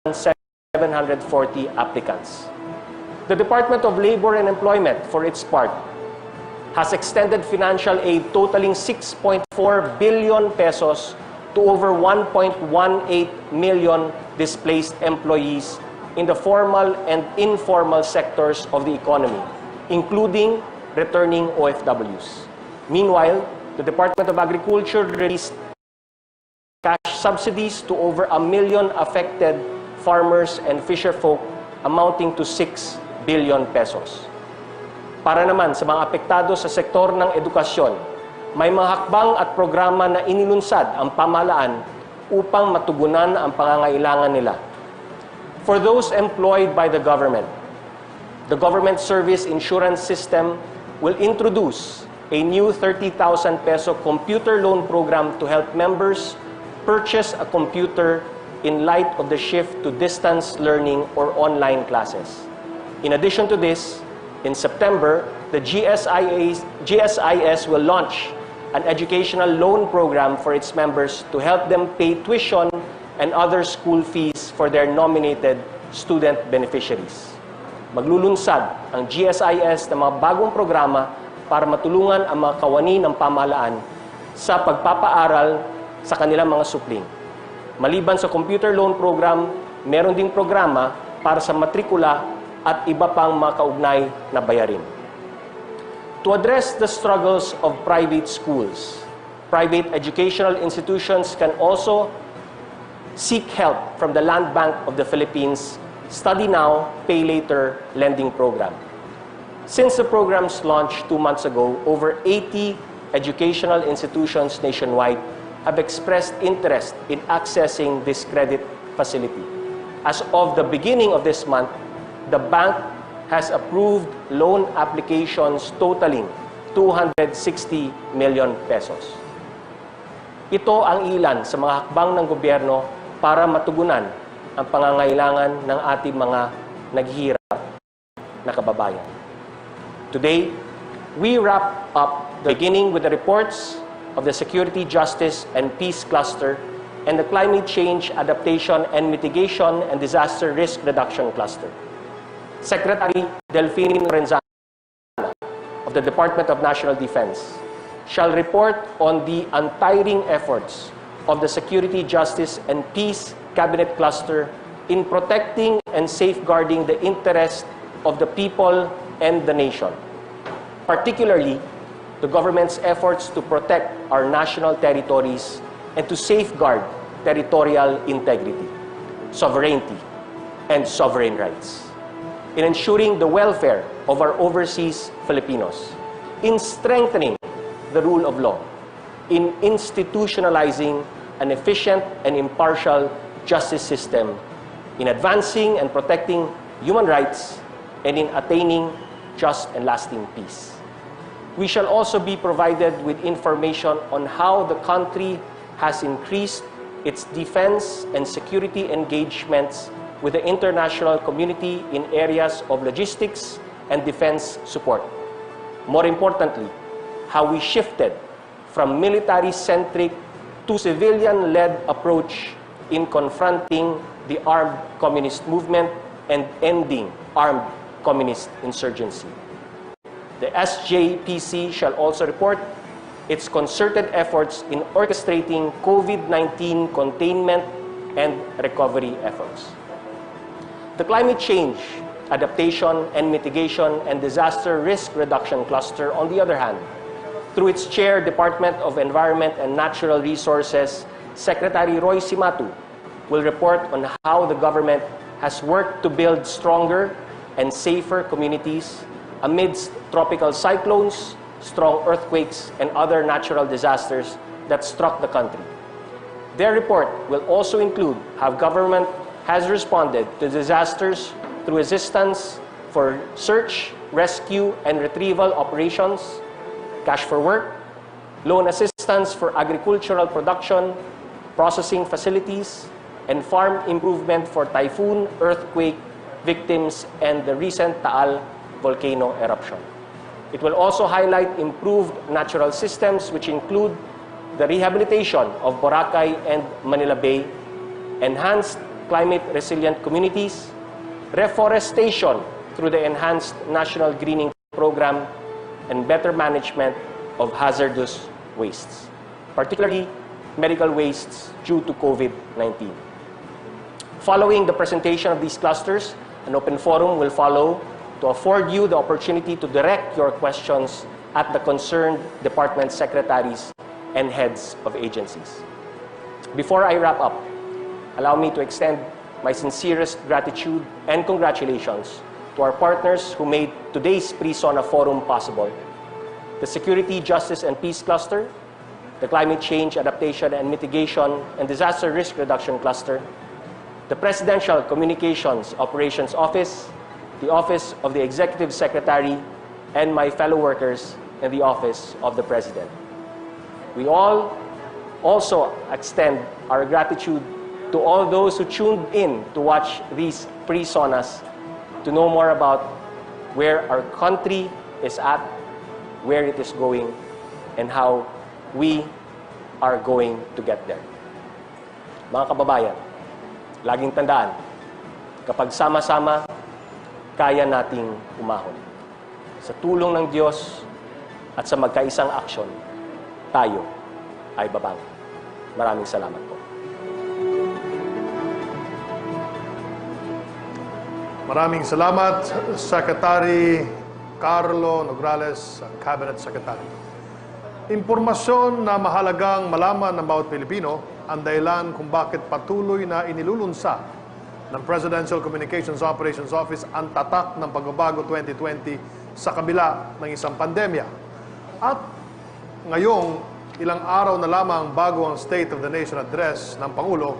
740 applicants. The Department of Labor and Employment, for its part, has extended financial aid totaling 6.4 billion pesos to over 1.18 million displaced employees in the formal and informal sectors of the economy, including returning OFWs. Meanwhile, the Department of Agriculture released cash subsidies to over 1 million affected farmers and fisherfolk amounting to 6 billion pesos. Para naman sa mga apektado sa sektor ng edukasyon, may mga hakbang at programa na inilunsad ang pamahalaan upang matugunan ang pangangailangan nila. For those employed by the Government Service Insurance System will introduce a new 30,000 peso computer loan program to help members purchase a computer in light of the shift to distance learning or online classes. In addition to this, in September, the GSIS will launch an educational loan program for its members to help them pay tuition and other school fees for their nominated student beneficiaries. Maglulunsad ang GSIS ng mga bagong programa para matulungan ang mga kawani ng pamahalaan sa pagpapaaral sa kanilang mga supling. Maliban sa computer loan program, meron ding programa para sa matrikula at iba pang mga kaugnay na bayarin. To address the struggles of private schools, private educational institutions can also seek help from the Land Bank of the Philippines Study Now, Pay Later lending program. Since the program's launch 2 months ago, over 80 educational institutions nationwide have expressed interest in accessing this credit facility. As of the beginning of this month, the bank has approved loan applications totaling 260 million pesos. Ito ang ilan sa mga hakbang ng gobyerno para matugunan ang pangangailangan ng ating mga naghihirap na kababayan. Today, we wrap up the beginning with the reports of the Security, Justice, and Peace Cluster and the Climate Change, Adaptation, and Mitigation and Disaster Risk Reduction Cluster. Secretary Delfin Lorenzana of the Department of National Defense shall report on the untiring efforts of the Security, Justice, and Peace Cabinet Cluster in protecting and safeguarding the interests of the people and the nation, particularly the government's efforts to protect our national territories and to safeguard territorial integrity, sovereignty, and sovereign rights, in ensuring the welfare of our overseas Filipinos, in strengthening the rule of law, in institutionalizing an efficient and impartial justice system, in advancing and protecting human rights, and in attaining just and lasting peace. We shall also be provided with information on how the country has increased its defense and security engagements with the international community in areas of logistics and defense support. More importantly, how we shifted from military-centric to civilian-led approach in confronting the armed communist movement and ending armed communist insurgency. The SJPC shall also report its concerted efforts in orchestrating COVID-19 containment and recovery efforts. The Climate Change, Adaptation, and Mitigation and Disaster Risk Reduction Cluster, on the other hand, through its chair, Department of Environment and Natural Resources, Secretary Roy Cimatu, will report on how the government has worked to build stronger and safer communities amidst tropical cyclones, strong earthquakes, and other natural disasters that struck the country. Their report will also include how government has responded to disasters through assistance for search, rescue, and retrieval operations, cash for work, loan assistance for agricultural production, processing facilities, and farm improvement for typhoon, earthquake victims, and the recent Taal volcano eruption. It will also highlight improved natural systems, which include the rehabilitation of Boracay and Manila Bay, enhanced climate-resilient communities, reforestation through the enhanced National Greening Program, and better management of hazardous wastes, particularly medical wastes due to COVID-19. Following the presentation of these clusters, an open forum will follow to afford you the opportunity to direct your questions at the concerned department secretaries and heads of agencies. Before I wrap up, allow me to extend my sincerest gratitude and congratulations to our partners who made today's Pre-SONA Forum possible: the Security, Justice, and Peace Cluster, the Climate Change, Adaptation, and Mitigation and Disaster Risk Reduction Cluster, the Presidential Communications Operations Office, the Office of the Executive Secretary, and my fellow workers in the Office of the President. We all also extend our gratitude to all those who tuned in to watch these pre-SONAs to know more about where our country is at, where it is going, and how we are going to get there. Mga kababayan, laging tandaan, kapag sama-sama, kaya nating umahon. Sa tulong ng Diyos at sa magkaisang aksyon, tayo ay babangon. Maraming salamat po. Maraming salamat, Secretary Carlo Nograles, Cabinet Secretary. Impormasyon na mahalagang malaman ng bawat Pilipino ang dahilan kung bakit patuloy na inilulunsa ng Presidential Communications Operations Office ang tatak ng pagbabago 2020 sa kabila ng isang pandemya. At ngayong ilang araw na lamang bago ang State of the Nation Address ng Pangulo,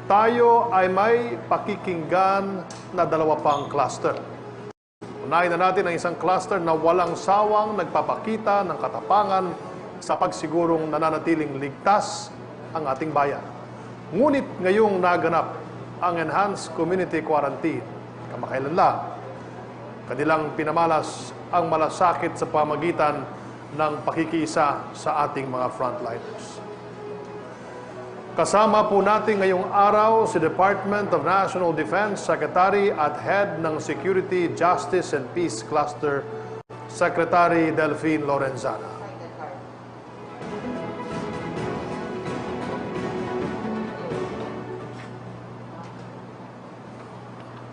tayo ay may pakikinggan na dalawa pang cluster. Unahin na natin ang isang cluster na walang sawang nagpapakita ng katapangan sa pagsigurong nananatiling ligtas ang ating bayan. Ngunit ngayong naganap ang Enhanced Community Quarantine, kamakailan lang, kanilang pinamalas ang malasakit sa pamagitan ng pakikiisa sa ating mga frontliners. Kasama po natin ngayong araw si Department of National Defense Secretary at Head ng Security, Justice, and Peace Cluster, Secretary Delphine Lorenzana.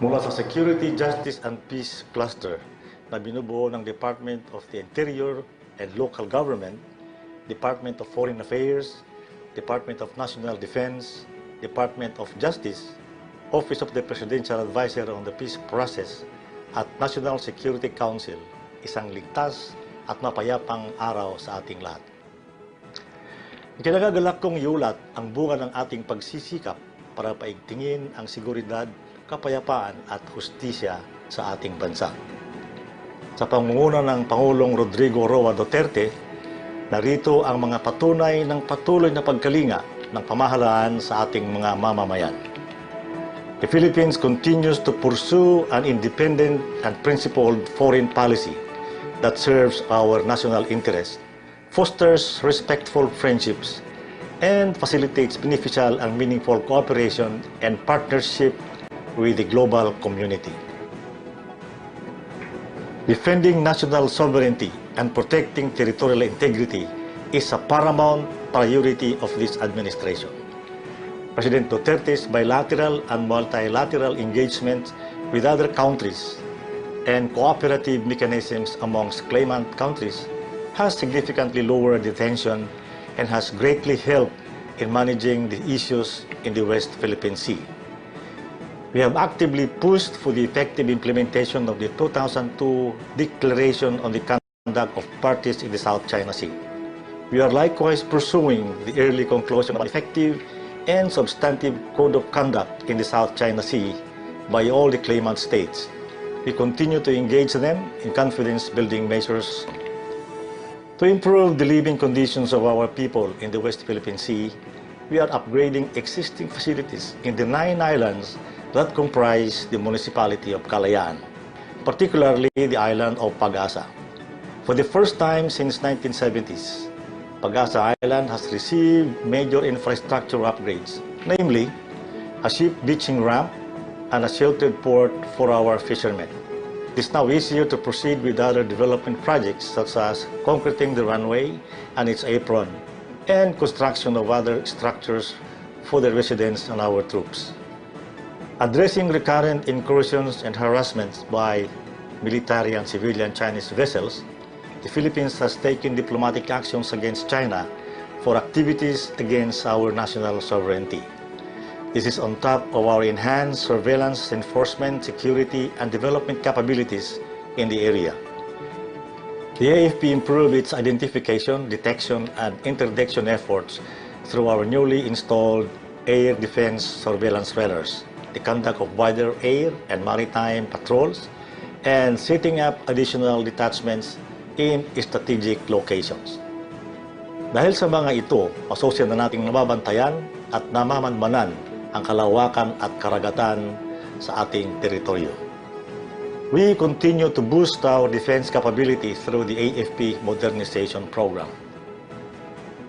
Mula sa Security, Justice, and Peace Cluster na binubuo ng Department of the Interior and Local Government, Department of Foreign Affairs, Department of National Defense, Department of Justice, Office of the Presidential Advisor on the Peace Process, at National Security Council, isang ligtas at mapayapang araw sa ating lahat. Kinagagalak kong iulat ang bunga ng ating pagsisikap para paigtingin ang seguridad, kapayapaan at hustisya sa ating bansa. Sa pangunguna ng Pangulong Rodrigo Roa Duterte, narito ang mga patunay ng patuloy na pagkalinga ng pamahalaan sa ating mga mamamayan. The Philippines continues to pursue an independent and principled foreign policy that serves our national interest, fosters respectful friendships, and facilitates beneficial and meaningful cooperation and partnership with the global community. Defending national sovereignty and protecting territorial integrity is a paramount priority of this administration. President Duterte's bilateral and multilateral engagements with other countries and cooperative mechanisms amongst claimant countries has significantly lowered the tension and has greatly helped in managing the issues in the West Philippine Sea. We have actively pushed for the effective implementation of the 2002 Declaration on the Conduct of Parties in the South China Sea. We are likewise pursuing the early conclusion of an effective and substantive code of conduct in the South China Sea by all the claimant states. We continue to engage them in confidence-building measures to improve the living conditions of our people in the West Philippine Sea. We are upgrading existing facilities in the 9 islands that comprise the municipality of Kalayaan, particularly the island of Pag-asa. For the first time since 1970s, Pag-asa Island has received major infrastructure upgrades, namely a ship beaching ramp, and a sheltered port for our fishermen. It is now easier to proceed with other development projects such as concreting the runway and its apron and construction of other structures for the residents and our troops. Addressing recurrent incursions and harassments by military and civilian Chinese vessels, the Philippines has taken diplomatic actions against China for activities against our national sovereignty. This is on top of our enhanced surveillance, enforcement, security, and development capabilities in the area. The AFP improved its identification, detection, and interdiction efforts through our newly installed air defense surveillance radars, the conduct of wider air and maritime patrols, and setting up additional detachments in strategic locations. Dahil sa mga ito, asosya na nating nababantayan at namamanmanan ang kalawakan at karagatan sa ating teritoryo. We continue to boost our defense capability through the AFP Modernization Program.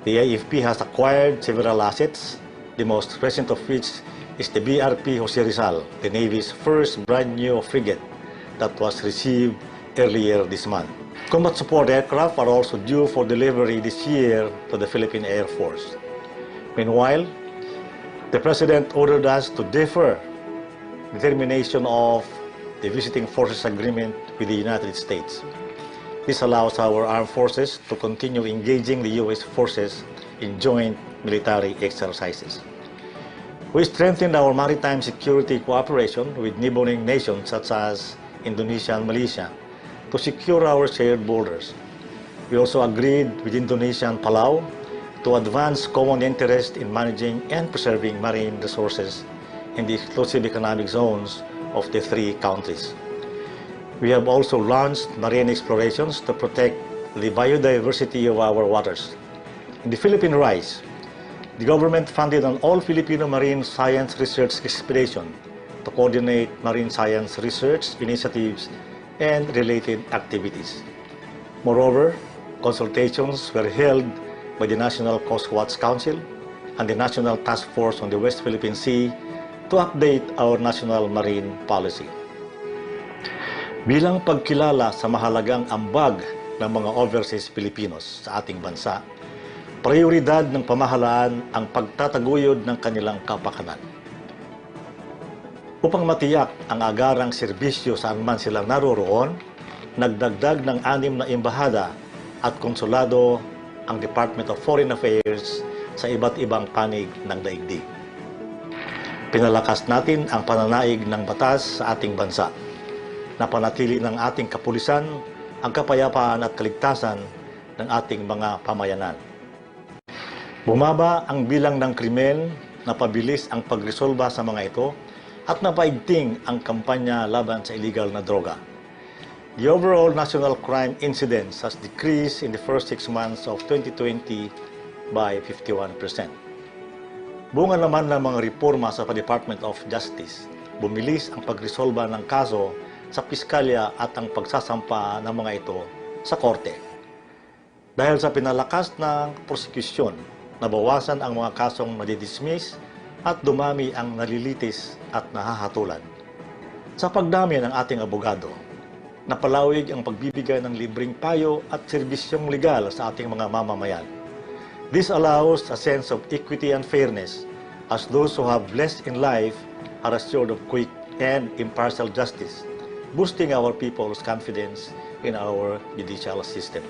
The AFP has acquired several assets, the most recent of which is the BRP Jose Rizal, the Navy's first brand new frigate that was received earlier this month. Combat support aircraft are also due for delivery this year to the Philippine Air Force. Meanwhile, the President ordered us to defer the termination of the Visiting Forces Agreement with the United States. This allows our armed forces to continue engaging the U.S. forces in joint military exercises. We strengthened our maritime security cooperation with neighboring nations such as Indonesia and Malaysia to secure our shared borders. We also agreed with Indonesia and Palau to advance common interest in managing and preserving marine resources in the exclusive economic zones of the three countries. We have also launched marine explorations to protect the biodiversity of our waters. In the Philippine Rise, the government funded an all-Filipino marine science research expedition to coordinate marine science research initiatives and related activities. Moreover, consultations were held by the National Coast Watch Council and the National Task Force on the West Philippine Sea to update our national marine policy. Bilang pagkilala sa mahalagang ambag ng mga overseas Filipinos sa ating bansa, prioridad ng pamahalaan ang pagtataguyod ng kanilang kapakanan. Upang matiyak ang agarang serbisyo saan man sila naroroon, nagdagdag ng 6 na embahada at konsulado ang Department of Foreign Affairs sa iba't ibang panig ng daigdig. Pinalakas natin ang pananaig ng batas sa ating bansa. Napanatili ng ating kapulisan ang kapayapaan at kaligtasan ng ating mga pamayanan. Bumaba ang bilang ng krimen, napabilis ang pagresolba sa mga ito, at napaigting ang kampanya laban sa illegal na droga. The overall national crime incidence has decreased in the first 6 months of 2020 by 51%. Bunga naman ng mga reforma sa Department of Justice, bumilis ang pagresolba ng kaso sa piskalya at ang pagsasampa ng mga ito sa korte. Dahil sa pinalakas ng prosekusyon, nabawasan ang mga kasong nadidismiss at dumami ang nalilitis at nahahatulan. Sa pagdami ng ating abogado, napalawig ang pagbibigay ng libreng payo at serbisyong legal sa ating mga mamamayan. This allows a sense of equity and fairness as those who have less in life are assured of quick and impartial justice, boosting our people's confidence in our judicial system.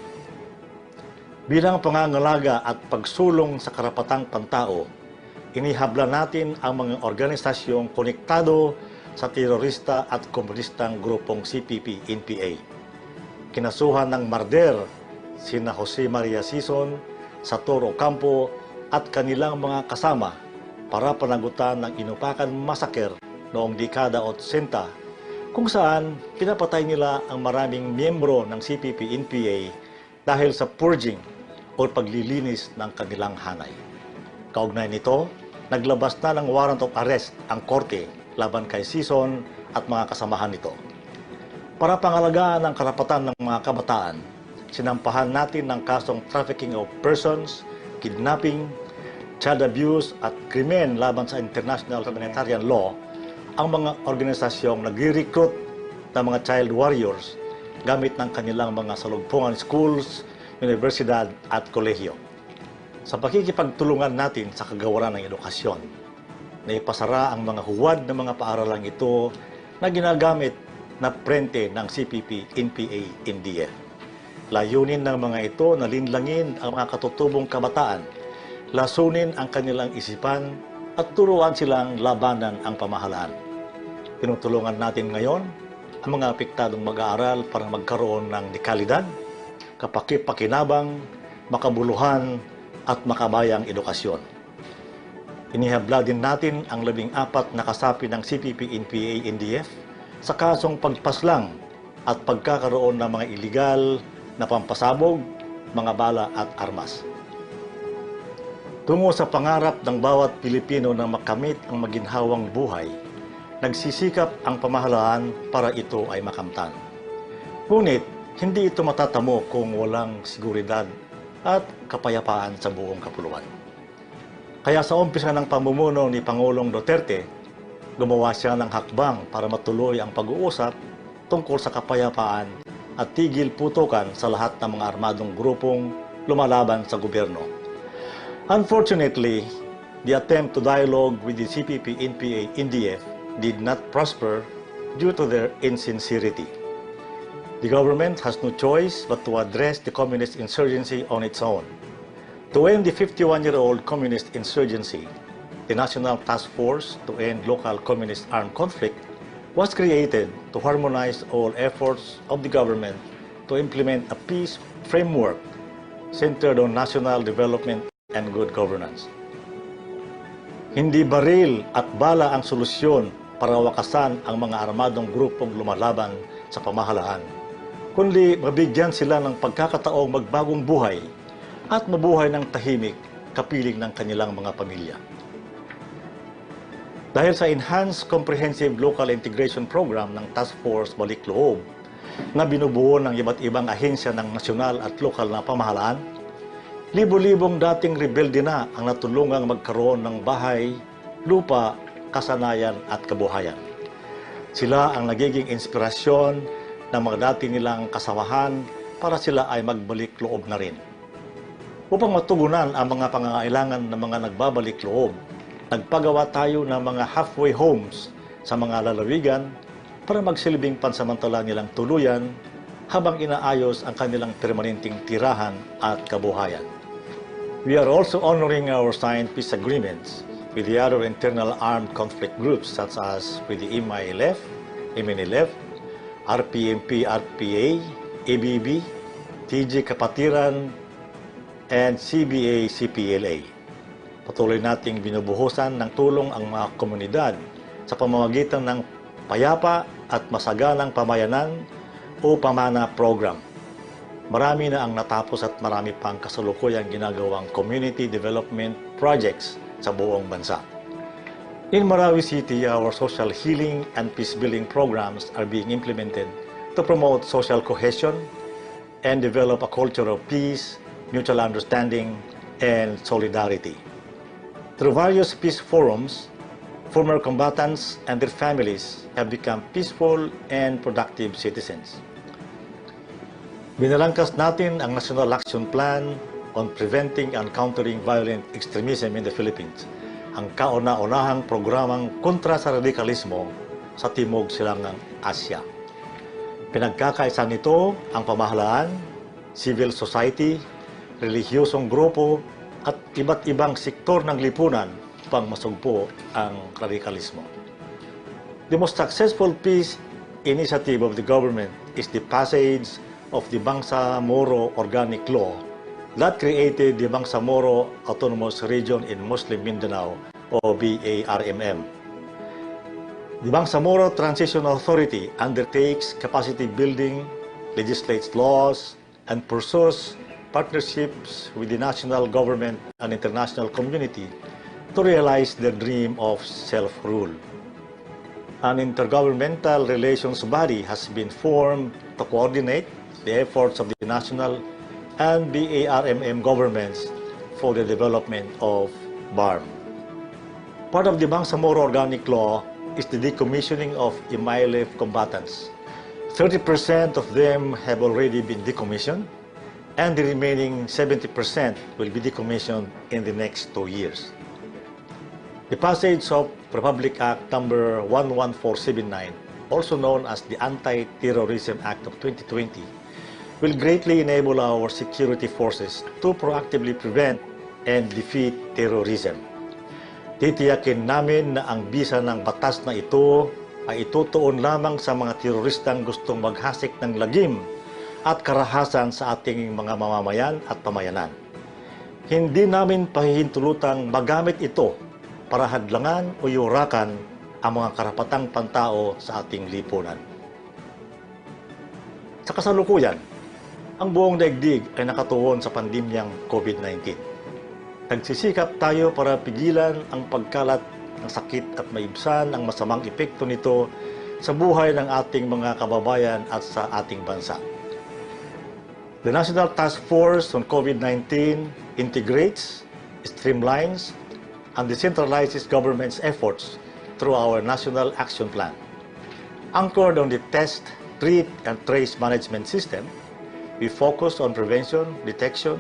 Bilang pangangalaga at pagsulong sa karapatang pantao, inihabla natin ang mga organisasyong konektado sa terorista at komunistang grupong CPP-NPA. Kinasuhan ng marder sina Jose Maria Sison, Sator Ocampo at kanilang mga kasama para panagutan ng Inupakan Massacre noong dekada 80 kung saan pinapatay nila ang maraming miyembro ng CPP-NPA dahil sa purging o paglilinis ng kanilang hanay. Kaugnay nito, naglabas na ng warrant of arrest ang korte laban kay Sison at mga kasamahan nito. Para pangalagaan ang karapatan ng mga kabataan, sinampahan natin ng kasong trafficking of persons, kidnapping, child abuse at krimen laban sa international humanitarian law ang mga organisasyong nagre-recruit ng mga child warriors gamit ng kanilang mga salugpungan schools, universidad at kolehiyo. Sa pakikipagtulungan natin sa kagawaran ng edukasyon, naipasara ang mga huwad ng mga paaralang ito na ginagamit na prente ng CPP, NPA, NDF. Layunin ng mga ito na linlangin ang mga katutubong kabataan, lasunin ang kanilang isipan at turuan silang labanan ang pamahalaan. Tinutulungan natin ngayon ang mga apektadong mag-aaral para magkaroon ng dekalidad, kapaki-pakinabang, makabuluhan at makabayang edukasyon. Inihabla din natin ang 14 na kasapi ng CPP, NPA, NDF sa kasong pagpaslang at pagkakaroon ng mga iligal na pampasabog, mga bala at armas. Tungo sa pangarap ng bawat Pilipino na makamit ang maginhawang buhay, nagsisikap ang pamahalaan para ito ay makamtan. Ngunit, hindi ito matatamo kung walang seguridad at kapayapaan sa buong kapuluan. Kaya sa umpisa ng pamumuno ni Pangulong Duterte, gumawa siya ng hakbang para matuloy ang pag-uusap tungkol sa kapayapaan at tigil putukan sa lahat ng mga armadong grupong lumalaban sa gobyerno. Unfortunately, the attempt to dialogue with the CPP, NPA, NDF did not prosper due to their insincerity. The government has no choice but to address the communist insurgency on its own. To end the 51-year-old communist insurgency, the National Task Force to End Local Communist Armed Conflict was created to harmonize all efforts of the government to implement a peace framework centered on national development and good governance. Hindi baril at bala ang solusyon para wakasan ang mga armadong grupong lumalaban sa pamahalaan, kundi mabigyan sila ng pagkakataong magbagong buhay at mabuhay ng tahimik kapiling ng kanilang mga pamilya. Dahil sa Enhanced Comprehensive Local Integration Program ng Task Force Balik Loob na binubuo ng iba't ibang ahensya ng nasyonal at lokal na pamahalaan, libo-libong dating rebelde na ang natulungang magkaroon ng bahay, lupa, kasanayan at kabuhayan. Sila ang nagiging inspirasyon ng mga dati nilang kasamahan para sila ay magbalik loob na rin. Upang matugunan ang mga pangangailangan ng mga nagbabalik loob, nagpagawa tayo ng mga halfway homes sa mga lalawigan para magsilbing pansamantala nilang tuluyan habang inaayos ang kanilang permanenteng tirahan at kabuhayan. We are also honoring our signed peace agreements with the other internal armed conflict groups such as with the MILF, MNLF, RPMP, RPA, ABB, TG Kapatiran, and CBA, CPLA. Patuloy nating binubuhusan ng tulong ang mga komunidad sa pamamagitan ng payapa at masaganang pamayanan o pamana program. Marami na ang natapos at marami pang kasalukuyang ginagawang community development projects sa buong bansa. In Marawi City, our social healing and peace-building programs are being implemented to promote social cohesion and develop a culture of peace, mutual understanding, and solidarity. Through various peace forums, former combatants and their families have become peaceful and productive citizens. Binalangkas natin ang National Action Plan on Preventing and Countering Violent Extremism in the Philippines, ang kauna-unahang programang kontra sa radikalismo sa Timog Silangang Asya. Pinagkakaisa nito ang pamahalaan, civil society, relihiyosong grupo at iba't ibang sektor ng lipunan upang masugpo ang radikalismo. The most successful peace initiative of the government is the passage of the Bangsamoro Organic Law that created the Bangsamoro Autonomous Region in Muslim Mindanao, o BARMM. The Bangsamoro Transition Authority undertakes capacity building, legislates laws, and pursues partnerships with the national government and international community to realize their dream of self-rule. An intergovernmental relations body has been formed to coordinate the efforts of the national and BARMM governments for the development of BARM. Part of the Bangsamoro Organic Law is the decommissioning of MILF combatants. 30% of them have already been decommissioned, and the remaining 70% will be decommissioned in the next 2 years. The passage of Republic Act number 11479, also known as the Anti-Terrorism Act of 2020, will greatly enable our security forces to proactively prevent and defeat terrorism. Titiyakin namin na ang bisa ng batas na ito ay itutuon lamang sa mga teroristang gustong maghasik ng lagim at karahasan sa ating mga mamamayan at pamayanan. Hindi namin pahihintulutang magamit ito para hadlangan o yurakan ang mga karapatang pantao sa ating lipunan. Sa kasalukuyan, ang buong daigdig ay nakatuon sa pandemyang COVID-19. Nagsisikap tayo para pigilan ang pagkalat ng sakit at maibsan ang masamang epekto nito sa buhay ng ating mga kababayan at sa ating bansa. The National Task Force on COVID-19 integrates, streamlines, and decentralizes government's efforts through our National Action Plan. Anchored on the Test, Treat, and Trace Management System, we focus on prevention, detection,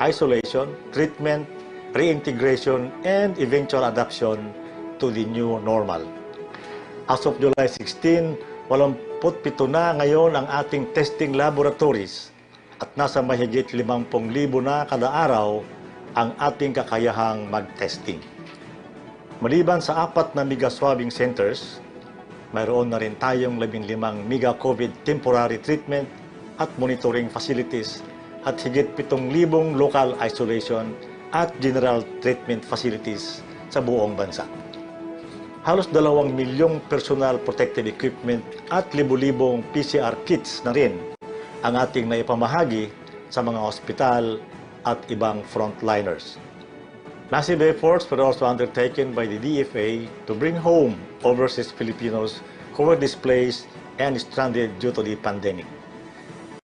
isolation, treatment, reintegration, and eventual adoption to the new normal. As of July 16, 87 na ngayon ang ating testing laboratories at nasa mahigit 50,000 na kada araw ang ating kakayahang mag-testing. Maliban sa 4 na mega swabbing centers, mayroon na rin tayong 15 mega COVID temporary treatment at monitoring facilities at higit 7,000 local isolation at general treatment facilities sa buong bansa. Halos 2 milyong personal protective equipment at libu-libong PCR kits na rin ang ating naipamahagi sa mga ospital at ibang frontliners. Massive efforts were also undertaken by the DFA to bring home overseas Filipinos who were displaced and stranded due to the pandemic.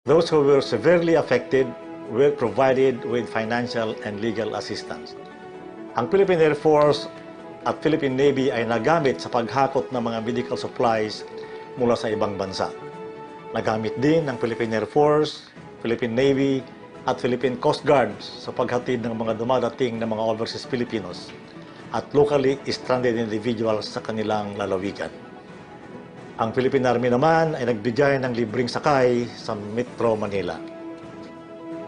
Those who were severely affected were provided with financial and legal assistance. Ang Philippine Air Force at Philippine Navy ay nagamit sa paghakot ng mga medical supplies mula sa ibang bansa. Nagamit din ng Philippine Air Force, Philippine Navy at Philippine Coast Guard sa paghatid ng mga dumadating na mga overseas Filipinos at locally stranded individuals sa kanilang lalawigan. Ang Philippine Army naman ay nagbigay ng libreng sakay sa Metro Manila.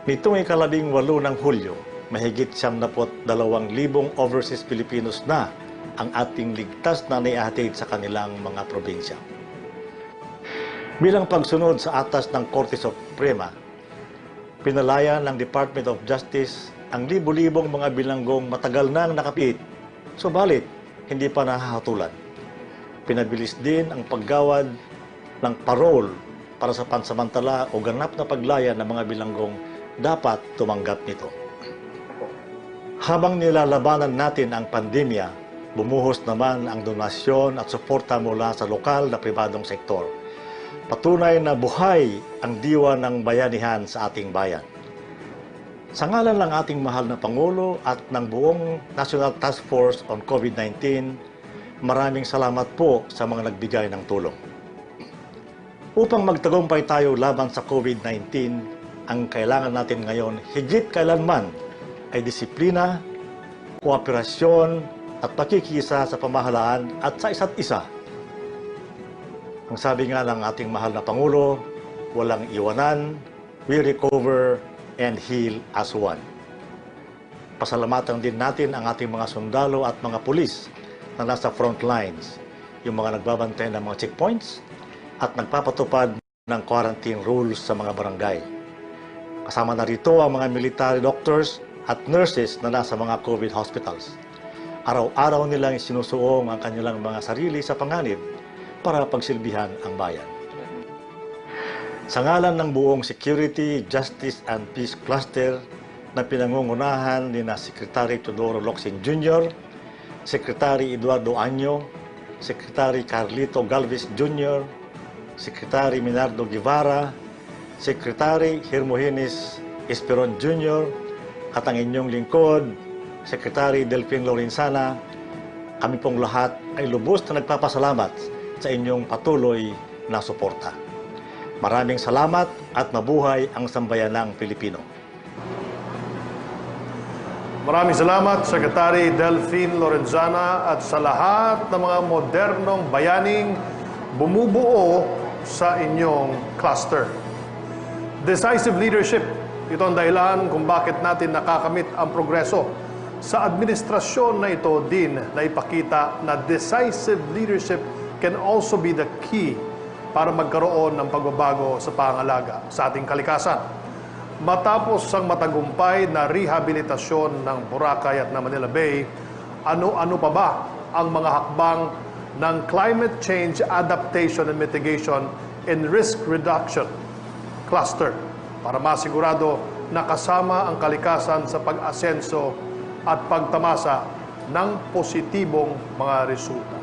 Nitong ika-18 ng Hulyo, mahigit 72,000 overseas Filipinos na ang ating ligtas na naihatid sa kanilang mga probinsya. Bilang pagsunod sa atas ng Korte Suprema, pinalaya ng Department of Justice ang libu-libong mga bilanggong matagal nang nakapit, subalit hindi pa nahahatulan. Pinabilis din ang paggawad ng parole para sa pansamantala o ganap na paglaya ng mga bilanggong dapat tumanggap nito. Habang nilalabanan natin ang pandemya, bumuhos naman ang donasyon at suporta mula sa lokal na pribadong sektor. Patunay na buhay ang diwa ng bayanihan sa ating bayan. Sa ngalan ng ating mahal na Pangulo at ng buong National Task Force on COVID-19, maraming salamat po sa mga nagbigay ng tulong. Upang magtagumpay tayo laban sa COVID-19, ang kailangan natin ngayon higit kailanman ay disiplina, kooperasyon at pakikisa sa pamahalaan at sa isa't isa. Ang sabi nga ng ating mahal na Pangulo, walang iwanan, we recover and heal as one. Pasalamatan din natin ang ating mga sundalo at mga pulis na nasa front lines, yung mga nagbabantay ng mga checkpoints at nagpapatupad ng quarantine rules sa mga barangay. Kasama na rito ang mga military doctors at nurses na nasa mga COVID hospitals. Araw-araw nilang isinusuong ang kanilang mga sarili sa panganib para pagsilbihan ang bayan. Sa ngalan ng buong Security, Justice and Peace Cluster na pinangungunahan ni Secretary Teodoro Locsin Jr., Secretary Eduardo Año, Secretary Carlito Galvez Jr., Secretary Minardo Guevara, Secretary Hermogenes Esperon Jr., at ang inyong lingkod, Secretary Delphine Lorenzana, kami pong lahat ay lubos na nagpapasalamat sa inyong patuloy na suporta. Maraming salamat at mabuhay ang sambayanang Pilipino. Maraming salamat, Secretary Delphine Lorenzana, at sa lahat ng mga modernong bayaning bumubuo sa inyong cluster. Decisive leadership, ito ang dahilan kung bakit natin nakakamit ang progreso. Sa administrasyon na ito din na ipakita na decisive leadership can also be the key para magkaroon ng pagbabago sa pangalaga sa ating kalikasan. Matapos ang matagumpay na rehabilitasyon ng Boracay at na Manila Bay, ano-ano pa ba ang mga hakbang ng climate change adaptation and mitigation and risk reduction cluster para masigurado na kasama ang kalikasan sa pag-asenso at pagtamasa ng positibong mga resulta.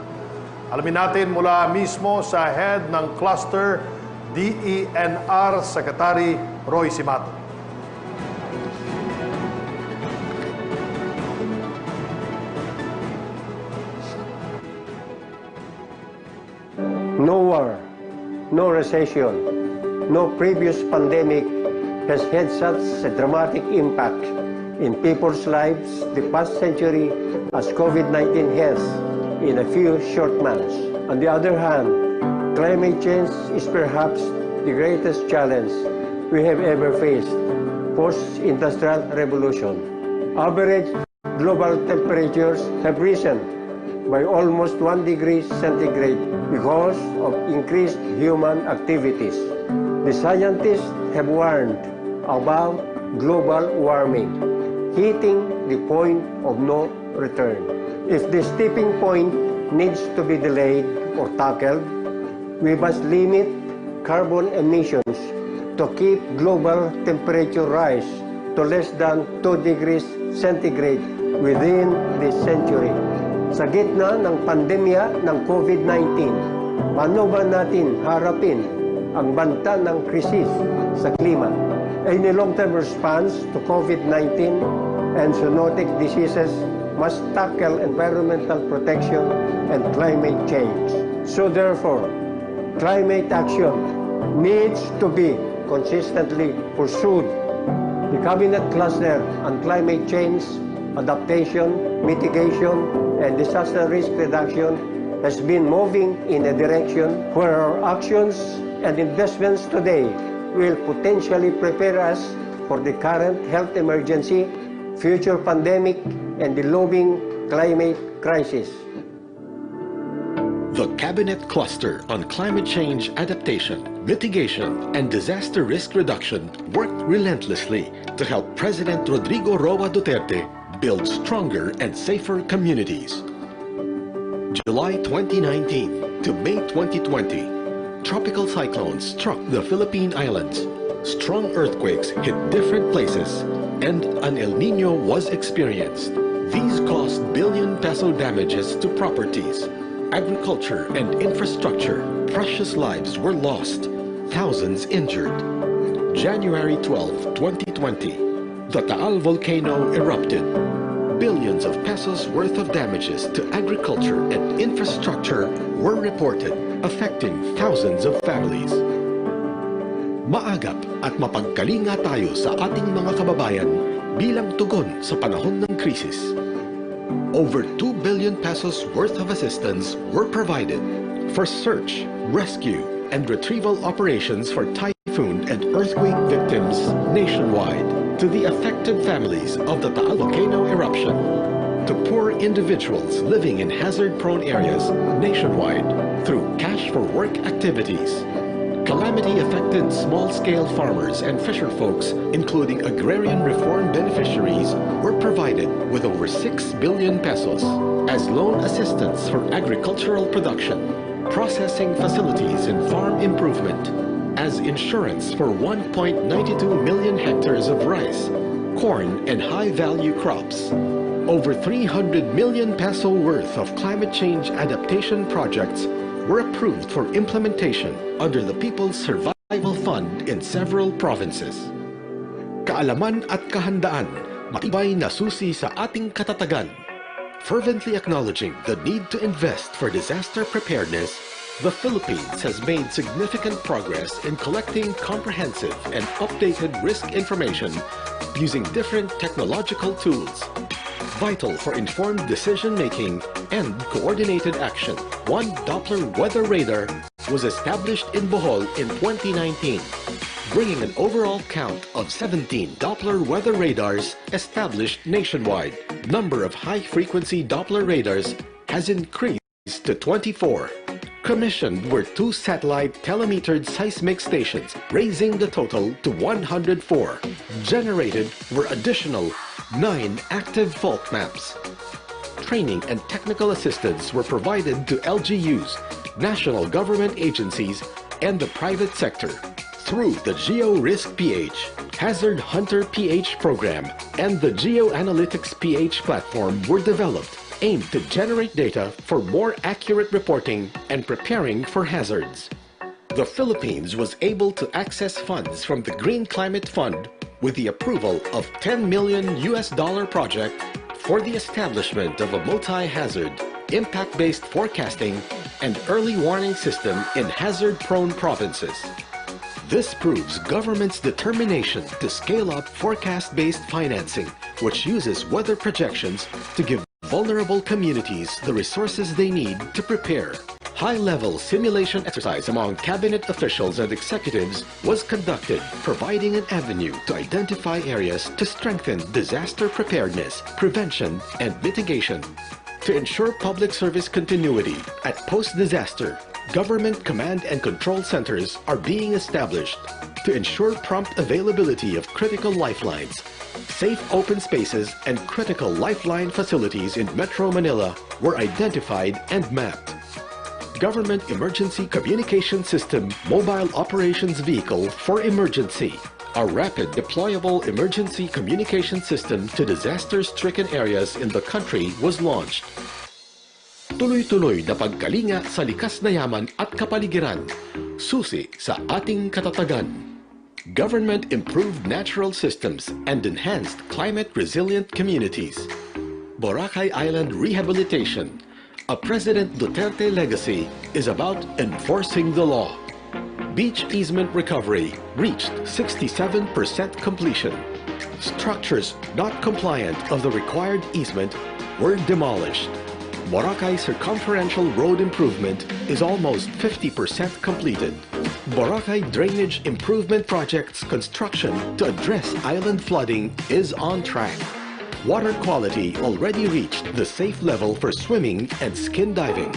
Alamin natin mula mismo sa head ng cluster, DENR Secretary Roy Simato. No war, no recession, no previous pandemic has had such a dramatic impact in people's lives the past century as COVID-19 has in a few short months. On the other hand, climate change is perhaps the greatest challenge we have ever faced post-industrial revolution. Average global temperatures have risen by almost 1 degree centigrade because of increased human activities. The scientists have warned about global warming, hitting the point of no return. If this tipping point needs to be delayed or tackled, we must limit carbon emissions to keep global temperature rise to less than 2 degrees centigrade within this century. Sa gitna ng pandemya ng COVID-19, paano ba natin harapin ang banta ng krisis sa klima? Any long-term response to COVID-19 and zoonotic diseases must tackle environmental protection and climate change. So therefore, climate action needs to be consistently pursued. The Cabinet Cluster on Climate Change, Adaptation, Mitigation, and Disaster Risk Reduction has been moving in a direction where our actions and investments today will potentially prepare us for the current health emergency, future pandemic, and the looming climate crisis. The Cabinet Cluster on Climate Change Adaptation, Mitigation, and Disaster Risk Reduction worked relentlessly to help President Rodrigo Roa Duterte build stronger and safer communities. July 2019 to May 2020, tropical cyclones struck the Philippine Islands. Strong earthquakes hit different places, and an El Nino was experienced. These caused billion-peso damages to properties, agriculture, and infrastructure. Precious lives were lost, thousands injured. January 12, 2020, the Taal volcano erupted. Billions of pesos worth of damages to agriculture and infrastructure were reported, affecting thousands of families. Maagap at mapagkalinga tayo sa ating mga kababayan bilang tugon sa panahon ng krisis. Over 2 billion pesos worth of assistance were provided for search, rescue, and retrieval operations for typhoon and earthquake victims nationwide, to the affected families of the Taal volcano eruption, to poor individuals living in hazard-prone areas nationwide through cash for work activities. Calamity-affected small-scale farmers and fisher folks, including agrarian reform beneficiaries, were provided with over 6 billion pesos as loan assistance for agricultural production, processing facilities and farm improvement, as insurance for 1.92 million hectares of rice, corn, and high-value crops. Over 300 million peso worth of climate change adaptation projects were approved for implementation under the People's Survival Fund in several provinces. Kaalaman at kahandaan matibay na susi sa ating katatagan. Fervently acknowledging the need to invest for disaster preparedness, the Philippines has made significant progress in collecting comprehensive and updated risk information using different technological tools. Vital for informed decision-making and coordinated action, one Doppler weather radar was established in Bohol in 2019, bringing an overall count of 17 Doppler weather radars established nationwide. Number of high-frequency Doppler radars has increased to 24. Commissioned were 2 satellite telemetered seismic stations, raising the total to 104. Generated were additional 9 active fault maps. Training and technical assistance were provided to LGUs, national government agencies, and the private sector through the GeoRisk PH, Hazard Hunter PH program, and the GeoAnalytics PH platform were developed, aimed to generate data for more accurate reporting and preparing for hazards. The Philippines was able to access funds from the Green Climate Fund with the approval of $10 million project for the establishment of a multi-hazard, impact-based forecasting and early warning system in hazard-prone provinces. This proves government's determination to scale up forecast-based financing, which uses weather projections to give vulnerable communities the resources they need to prepare. High-level simulation exercise among cabinet officials and executives was conducted, providing an avenue to identify areas to strengthen disaster preparedness, prevention, and mitigation. To ensure public service continuity at post-disaster, government command and control centers are being established to ensure prompt availability of critical lifelines. Safe open spaces and critical lifeline facilities in Metro Manila were identified and mapped. Government Emergency Communication System Mobile Operations Vehicle for Emergency, a rapid deployable emergency communication system to disaster-stricken areas in the country, was launched. Tuloy-tuloy na pagkalinga sa likas na yaman at kapaligiran, susi sa ating katatagan. Government improved natural systems and enhanced climate-resilient communities. Boracay Island Rehabilitation, a President Duterte legacy, is about enforcing the law. Beach easement recovery reached 67% completion. Structures not compliant of the required easement were demolished. Boracay circumferential road improvement is almost 50% completed. Boracay Drainage Improvement Project's construction to address island flooding is on track. Water quality already reached the safe level for swimming and skin diving.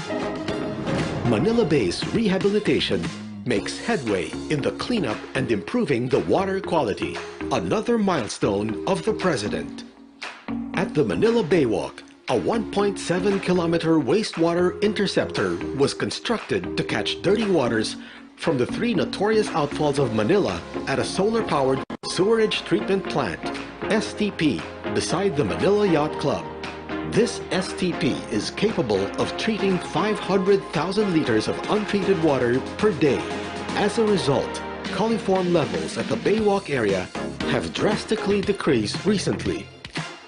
Manila Bay's rehabilitation makes headway in the cleanup and improving the water quality, another milestone of the President. At the Manila Baywalk, a 1.7-kilometer wastewater interceptor was constructed to catch dirty waters from the 3 notorious outfalls of Manila at a solar-powered sewerage treatment plant, STP, beside the Manila Yacht Club. This STP is capable of treating 500,000 liters of untreated water per day. As a result, coliform levels at the Baywalk area have drastically decreased recently.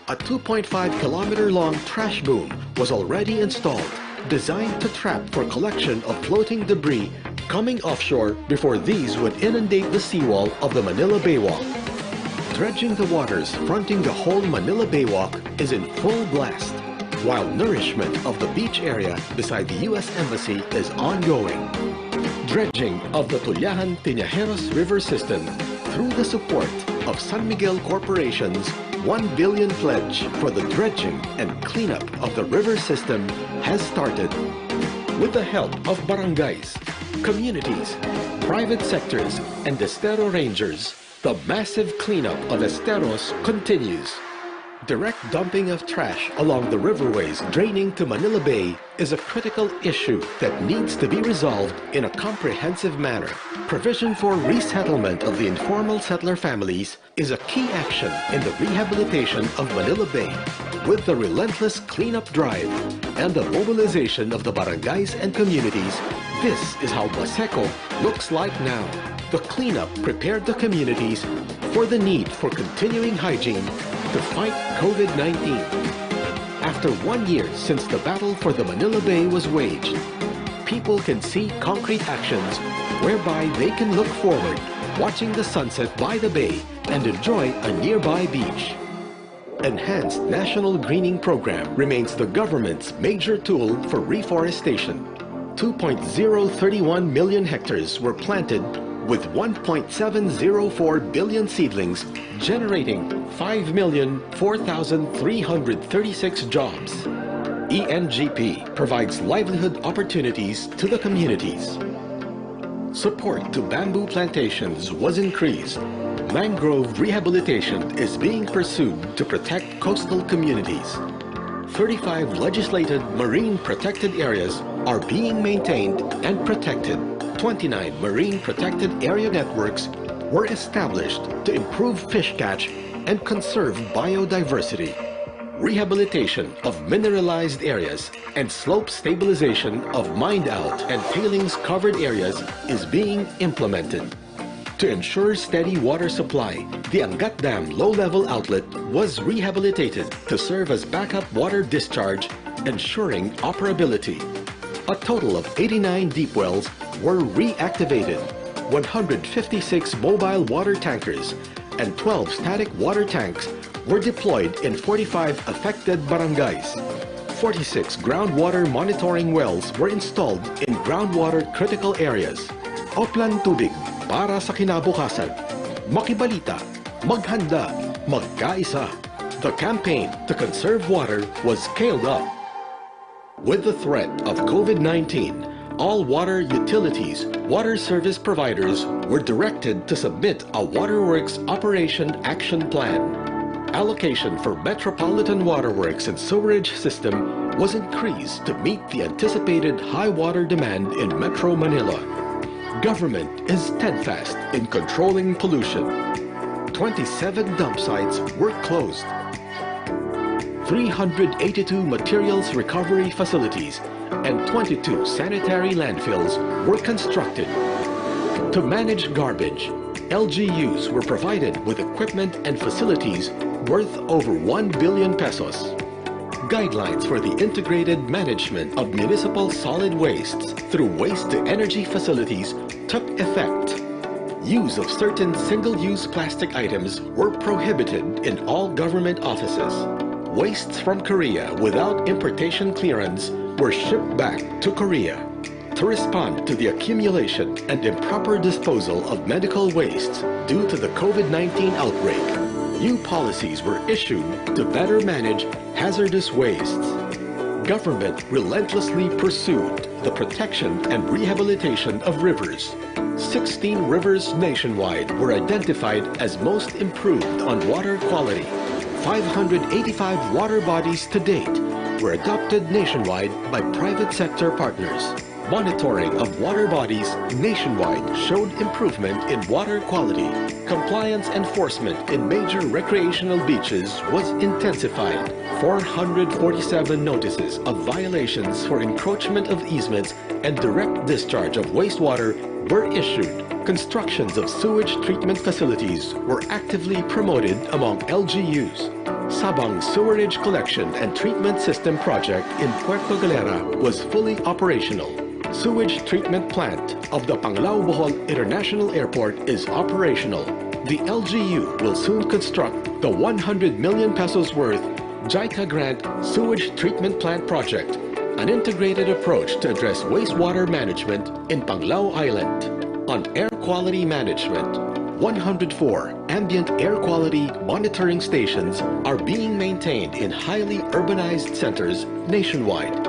A 2.5-kilometer-long trash boom was already installed, designed to trap for collection of floating debris coming offshore before these would inundate the seawall of the Manila Baywalk. Dredging the waters fronting the whole Manila Baywalk is in full blast, while nourishment of the beach area beside the U.S. Embassy is ongoing. Dredging of the Tullahan-Tinajeros River system through the support of San Miguel Corporation's 1 billion pledge for the dredging and cleanup of the river system has started. With the help of barangays, communities, private sectors, and Estero Rangers, the massive cleanup of esteros continues. Direct dumping of trash along the riverways draining to Manila Bay is a critical issue that needs to be resolved in a comprehensive manner. Provision for resettlement of the informal settler families is a key action in the rehabilitation of Manila Bay. With the relentless cleanup drive and the mobilization of the barangays and communities, this is how Baseco looks like now. The cleanup prepared the communities for the need for continuing hygiene to fight COVID-19. After 1 year since the battle for the Manila Bay was waged, people can see concrete actions whereby they can look forward, watching the sunset by the bay and enjoy a nearby beach. Enhanced National Greening Program remains the government's major tool for reforestation. 2.031 million hectares were planted with 1.704 billion seedlings, generating 5,004,336 jobs. ENGP provides livelihood opportunities to the communities. Support to bamboo plantations was increased. Mangrove rehabilitation is being pursued to protect coastal communities. 35 legislated marine protected areas are being maintained and protected. 29 marine protected area networks were established to improve fish catch and conserve biodiversity. Rehabilitation of mineralized areas and slope stabilization of mined-out and tailings-covered areas is being implemented. To ensure steady water supply, the Angat Dam low-level outlet was rehabilitated to serve as backup water discharge, ensuring operability. A total of 89 deep wells were reactivated, 156 mobile water tankers, and 12 static water tanks were deployed in 45 affected barangays. 46 groundwater monitoring wells were installed in groundwater critical areas. Oplan Tubig para sa kinabukasan. Makibalita, maghanda, magkaisa. The campaign to conserve water was scaled up. With the threat of COVID-19, all water utilities, water service providers were directed to submit a Waterworks Operation Action Plan. Allocation for Metropolitan Waterworks and Sewerage System was increased to meet the anticipated high water demand in Metro Manila. Government is steadfast in controlling pollution. 27 dump sites were closed. 382 materials recovery facilities and 22 sanitary landfills were constructed. To manage garbage, LGUs were provided with equipment and facilities worth over 1 billion pesos. Guidelines for the integrated management of municipal solid wastes through waste-to-energy facilities took effect. Use of certain single-use plastic items were prohibited in all government offices. Wastes from Korea without importation clearance were shipped back to Korea. To respond to the accumulation and improper disposal of medical wastes due to the COVID-19 outbreak, new policies were issued to better manage hazardous wastes. Government relentlessly pursued the protection and rehabilitation of rivers. 16 rivers nationwide were identified as most improved on water quality. 585 water bodies to date were adopted nationwide by private sector partners. Monitoring of water bodies nationwide showed improvement in water quality. Compliance enforcement in major recreational beaches was intensified. 447 notices of violations for encroachment of easements and direct discharge of wastewater were issued. Constructions of sewage treatment facilities were actively promoted among LGUs. Sabang Sewerage Collection and Treatment System project in Puerto Galera was fully operational. Sewage treatment plant of the Panglao Bohol International Airport is operational. The LGU will soon construct the 100 million pesos worth JICA grant sewage treatment plant project, an integrated approach to address wastewater management in Panglao Island. On air quality management, 104 ambient air quality monitoring stations are being maintained in highly urbanized centers nationwide.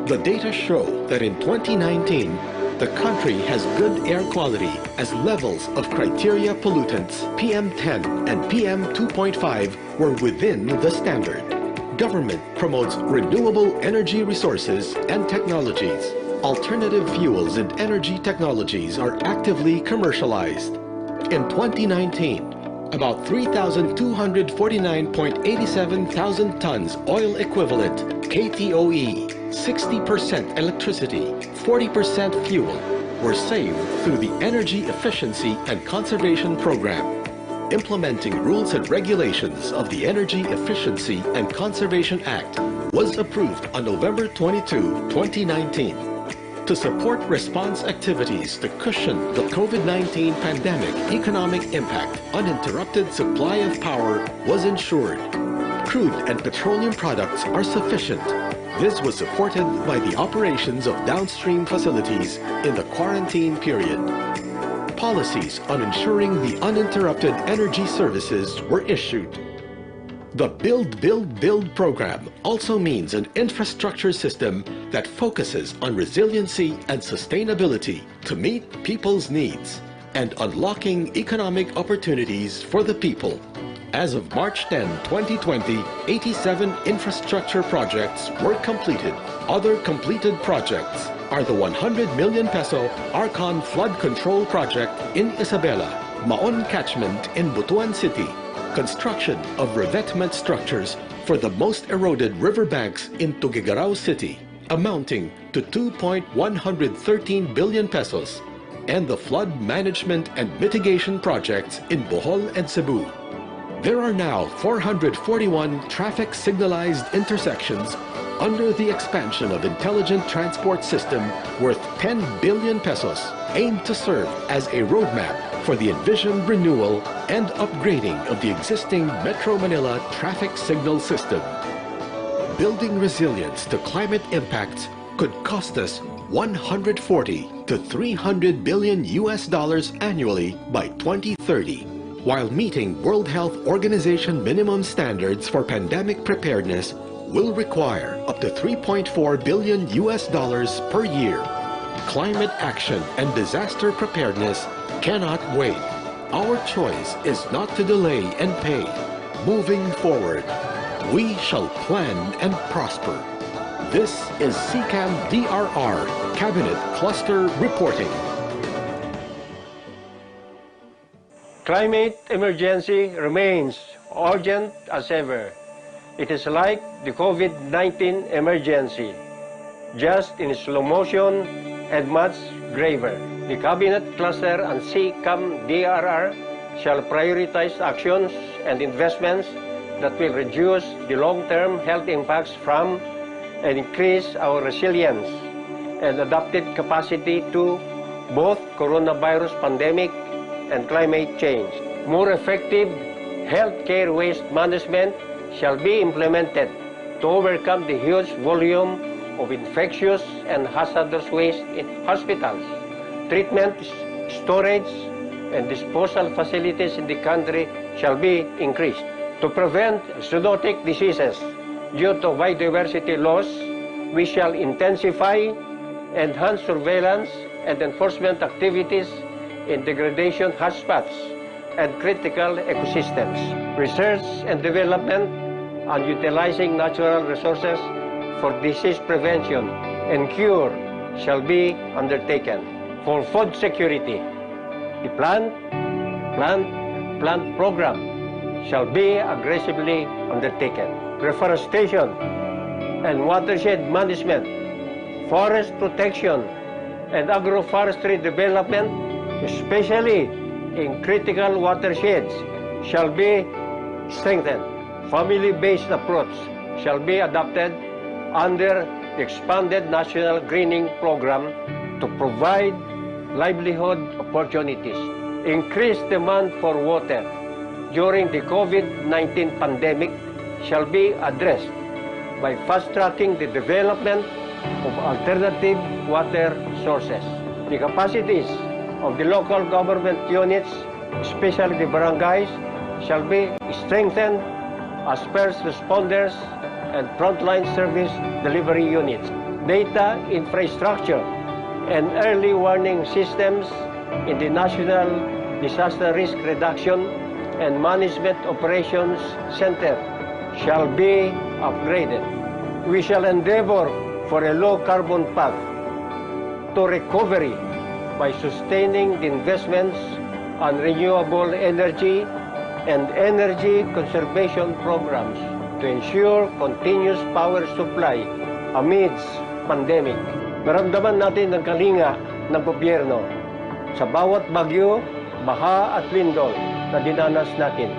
The data show that in 2019, the country has good air quality as levels of criteria pollutants PM10 and PM2.5 were within the standard. Government promotes renewable energy resources and technologies. Alternative fuels and energy technologies are actively commercialized. In 2019, about 3,249.87 thousand tons oil equivalent, KTOE, 60% electricity, 40% fuel were saved through the Energy Efficiency and Conservation Program. implementing rules and regulations of the Energy Efficiency and Conservation Act was approved on November 22, 2019. To support response activities to cushion the COVID-19 pandemic economic impact, uninterrupted supply of power was ensured. Crude and petroleum products are sufficient. This was supported by the operations of downstream facilities in the quarantine period. Policies on ensuring the uninterrupted energy services were issued. The Build, Build, Build program also means an infrastructure system that focuses on resiliency and sustainability to meet people's needs and unlocking economic opportunities for the people. As of March 10, 2020, 87 infrastructure projects were completed. Other completed projects are the 100 million peso Arcon Flood Control Project in Isabela, Maon Catchment in Butuan City, construction of revetment structures for the most eroded riverbanks in Tuguegarao City, amounting to 2.113 billion pesos, and the flood management and mitigation projects in Bohol and Cebu. There are now 441 traffic signalized intersections under the expansion of intelligent transport system worth 10 billion pesos, aimed to serve as a roadmap for the envisioned renewal and upgrading of the existing Metro Manila traffic signal system. Building resilience to climate impacts could cost us 140 to 300 billion US dollars annually by 2030. While meeting World Health Organization minimum standards for pandemic preparedness will require up to 3.4 billion US dollars per year. Climate action and disaster preparedness cannot wait. Our choice is not to delay and pay. Moving forward, we shall plan and prosper. This is CCAM DRR Cabinet Cluster Reporting. Climate emergency remains urgent as ever. It is like the COVID-19 emergency, just in slow motion and much graver. The Cabinet Cluster and CCAM DRR shall prioritize actions and investments that will reduce the long-term health impacts from and increase our resilience and adapted capacity to both coronavirus pandemic and climate change. More effective healthcare waste management shall be implemented to overcome the huge volume of infectious and hazardous waste in hospitals. Treatment, storage, and disposal facilities in the country shall be increased. To prevent zoonotic diseases due to biodiversity loss, we shall intensify, enhance surveillance and enforcement activities in degradation hotspots and critical ecosystems. Research and development on utilizing natural resources for disease prevention and cure shall be undertaken. For food security, the plant program shall be aggressively undertaken. Reforestation and watershed management, forest protection and agroforestry development, especially in critical watersheds, shall be strengthened. Family-based approach shall be adopted under the expanded National Greening Program to provide livelihood opportunities. Increased demand for water during the COVID-19 pandemic shall be addressed by fast-tracking the development of alternative water sources. The capacities of the local government units, especially the barangays, shall be strengthened as first responders and frontline service delivery units. Data infrastructure and early warning systems in the National Disaster Risk Reduction and Management Operations Center shall be upgraded. We shall endeavor for a low-carbon path to recovery by sustaining the investments on renewable energy and energy conservation programs to ensure continuous power supply amidst pandemic. Naramdaman natin ang kalinga ng gobyerno sa bawat bagyo, baha at lindol. na dinanas natin.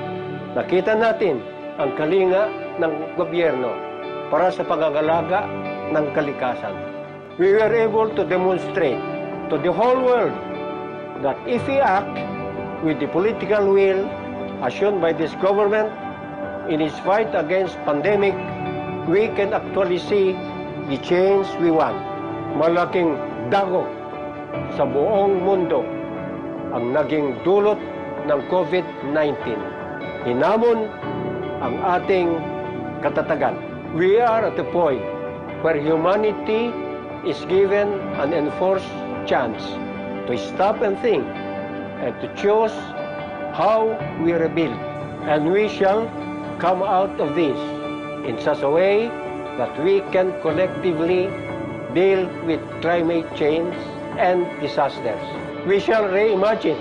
Nakita natin ang kalinga ng gobyerno para sa pag-aalaga ng kalikasan. We were able to demonstrate to the whole world that if we act with the political will as shown by this government in its fight against pandemic, we can actually see the change we want. Malaking dagok sa buong mundo ang naging dulot ng COVID-19. Hinamon ang ating katatagan. We are at the point where humanity is given an enforced chance to stop and think and to choose how we rebuild. And we shall come out of this in such a way that we can collectively deal with climate change and disasters. We shall reimagine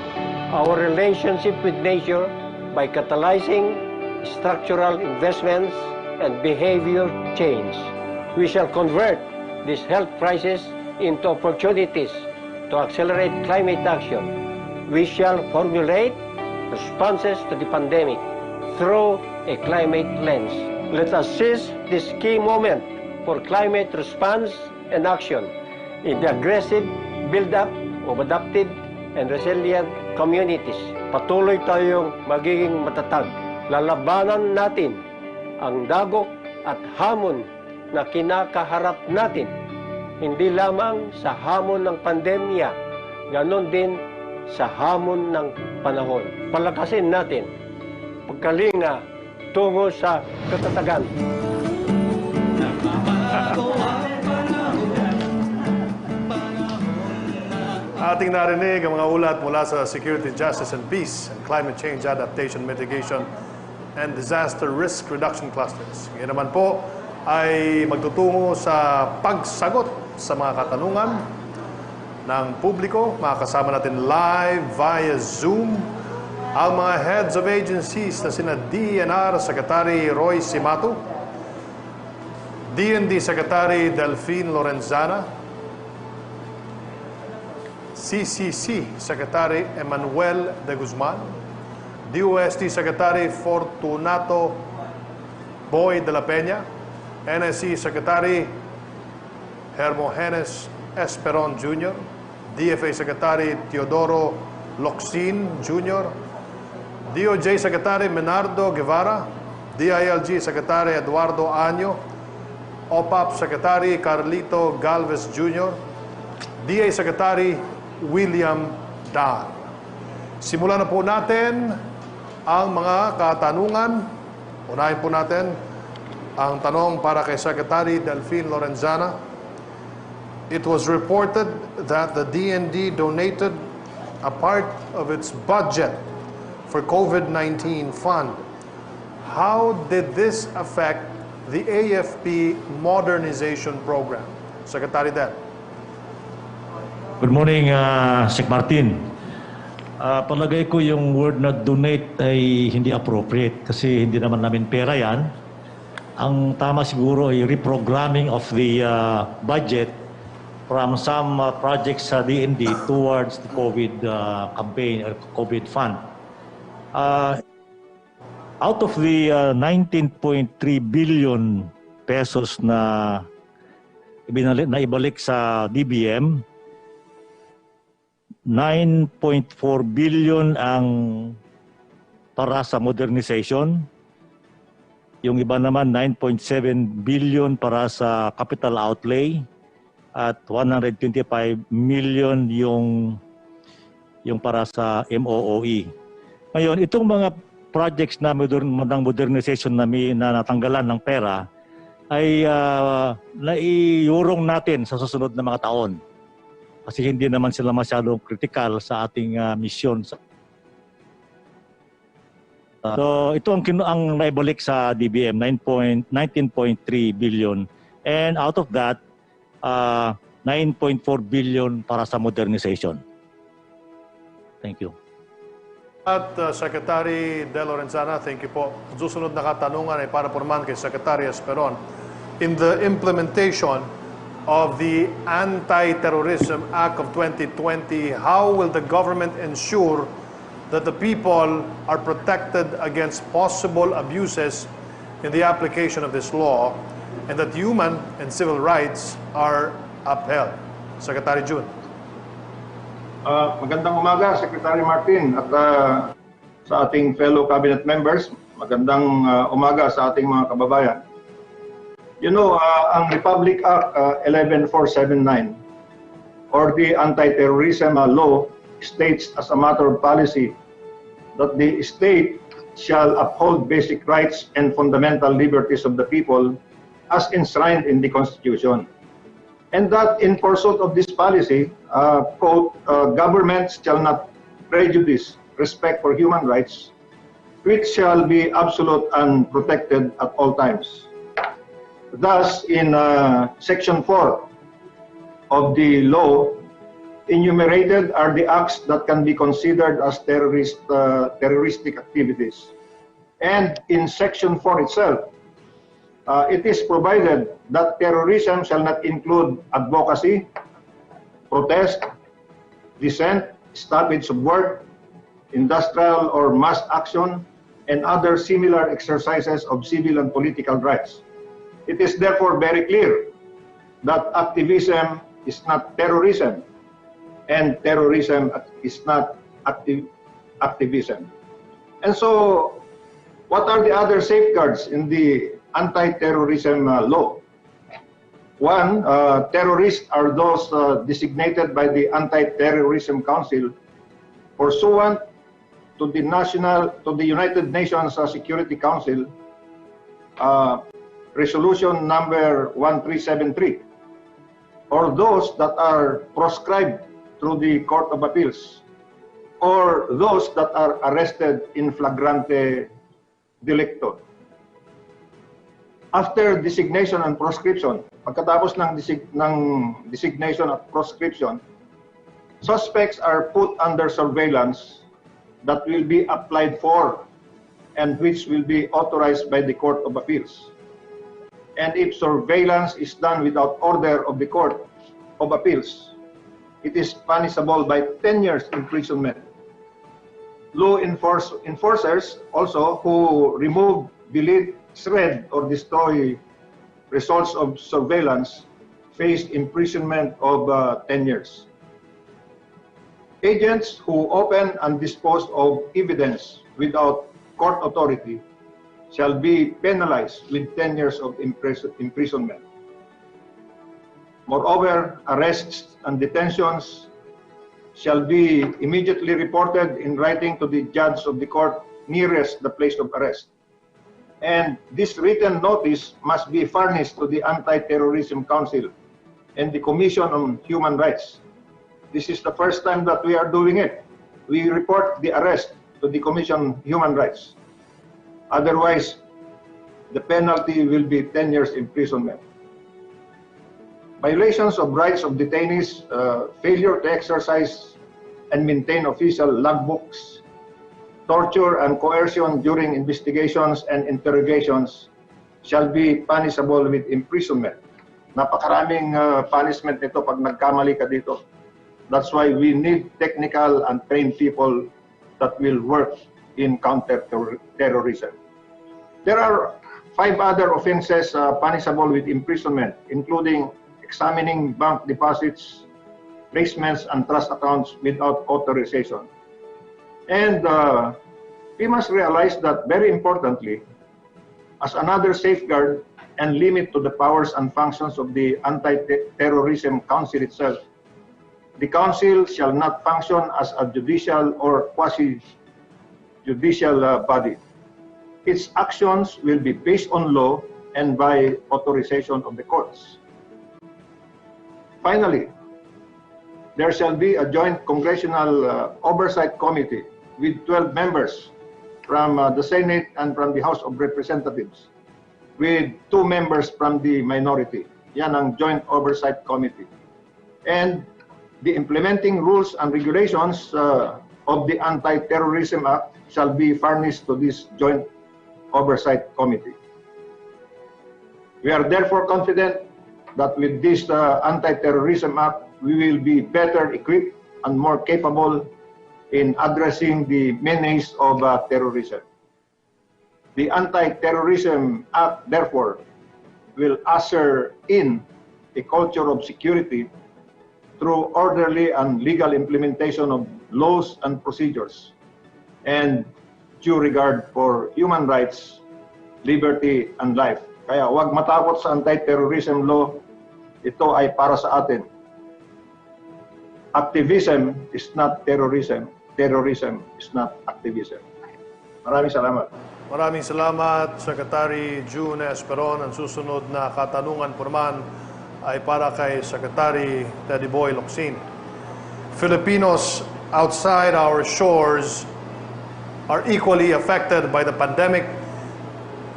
our relationship with nature by catalyzing structural investments and behavior change. We shall convert this health crisis into opportunities to accelerate climate action. We shall formulate responses to the pandemic through a climate lens. Let us seize this key moment for climate response and action in the aggressive build-up of adaptive and resilient communities. Patuloy tayong magiging matatag. Lalabanan natin ang dagok at hamon na kinakaharap natin. Hindi lamang sa hamon ng pandemya, ganon din sa hamon ng panahon. Palakasin natin pagkalinga tungo sa katatagan. Ating narinig ang mga ulat mula sa Security, Justice and Peace and Climate Change Adaptation, Mitigation and Disaster Risk Reduction Clusters. Ngayon naman po ay magtutungo sa pagsagot sa mga katanungan ng publiko. Makakasama natin live via Zoom ang mga heads of agencies na sina DENR Secretary Roy Cimatu, DND Secretary Delphine Lorenzana, CCC Secretary Emmanuel de Guzman, DOST Secretary Fortunato Boy de la Peña, NSC Secretary Hermogenes Esperon Jr., DFA Secretary Teodoro Locsin Jr., DOJ Secretary Menardo Guevara, DILG Secretary Eduardo Año, OPAP Secretary Carlito Galvez Jr., DA Secretary William Dar. Simulan na po natin ang mga katanungan. Unahin po natin ang tanong para kay Secretary Delphine Lorenzana. It was reported that the DND donated a part of its budget for COVID-19 fund. How did this affect the AFP modernization program? Secretary Del. Good morning, Sec Martin. Palagay ko yung word na donate ay hindi appropriate kasi hindi naman namin pera yan. Ang tama siguro ay reprogramming of the budget from some projects sa DND towards the COVID campaign or COVID fund. Out of the 19.3 billion pesos na ibalik sa DBM, 9.4 billion ang para sa modernization. Yung iba naman 9.7 billion para sa capital outlay at 125 million yung para sa MOOE. Ngayon, itong mga projects na ng modernization na natanggalan ng pera ay naiurong natin sa susunod na mga taon. Kasi hindi naman sila masyadong critical sa ating misyon. So ito ang naibalik sa DBM, 19.3 billion. And out of that, 9.4 billion para sa modernization. Thank you. At Secretary De Lorenzana, thank you po. Susunod na katanungan ay para porman kay Secretary Esperon. In the implementation of the Anti-Terrorism Act of 2020, how will the government ensure that the people are protected against possible abuses in the application of this law, and that human and civil rights are upheld. Secretary Jun. Magandang umaga, Secretary Martin, at sa ating fellow cabinet members. Magandang umaga sa ating mga kababayan. You know, ang Republic Act 11479 or the anti-terrorism law states as a matter of policy that the state shall uphold basic rights and fundamental liberties of the people as enshrined in the Constitution. And that in pursuit of this policy, quote, governments shall not prejudice respect for human rights, which shall be absolute and protected at all times. Thus, in Section 4 of the law, enumerated are the acts that can be considered as terroristic activities. And in Section 4 itself, it is provided that terrorism shall not include advocacy, protest, dissent, stoppage of work, industrial or mass action, and other similar exercises of civil and political rights. It is therefore very clear that activism is not terrorism, and terrorism is not activism. And so, what are the other safeguards in the anti-terrorism law? One, terrorists are those designated by the Anti-Terrorism Council pursuant to the United Nations Security Council Resolution number 1373, or those that are proscribed through the Court of Appeals, or those that are arrested in flagrante delicto. After designation and proscription, pagkatapos ng designation at proscription, suspects are put under surveillance that will be applied for and which will be authorized by the Court of Appeals. And if surveillance is done without order of the Court of Appeals, it is punishable by 10 years imprisonment. Law enforcers also who remove, delete, shred, or destroy results of surveillance face imprisonment of 10 years. Agents who open and dispose of evidence without court authority shall be penalized with 10 years of imprisonment. Moreover, arrests and detentions shall be immediately reported in writing to the judge of the court nearest the place of arrest. And this written notice must be furnished to the Anti-Terrorism Council and the Commission on Human Rights. This is the first time that we are doing it. We report the arrest to the Commission on Human Rights. Otherwise, the penalty will be 10 years imprisonment. Violations of rights of detainees, failure to exercise and maintain official logbooks, torture and coercion during investigations and interrogations shall be punishable with imprisonment. Napakaraming punishment nito pag nagkamali ka dito. That's why we need technical and trained people that will work in counter-terrorism. There are 5 other offenses punishable with imprisonment, including examining bank deposits, placements, and trust accounts without authorization. And we must realize that, very importantly, as another safeguard and limit to the powers and functions of the Anti-Terrorism Council itself, the Council shall not function as a judicial or quasi-judicial body. Its actions will be based on law and by authorization of the courts. Finally, there shall be a joint congressional oversight committee with 12 members from the Senate and from the House of Representatives, with 2 members from the minority. Yan ang joint oversight committee. And the implementing rules and regulations of the Anti-Terrorism Act shall be furnished to this joint oversight committee. We are therefore confident that with this Anti-Terrorism Act, we will be better equipped and more capable in addressing the menace of terrorism. The Anti-Terrorism Act, therefore, will usher in a culture of security through orderly and legal implementation of laws and procedures and due regard for human rights, liberty, and life. Kaya huwag matakot sa anti-terrorism law. Ito ay para sa atin. Activism is not terrorism. Terrorism is not activism. Maraming salamat. Maraming salamat, Secretary June Esperon. Ang susunod na katanungan po naman ay para kay Secretary Teddy Boy Locsin. Filipinos outside our shores are equally affected by the pandemic,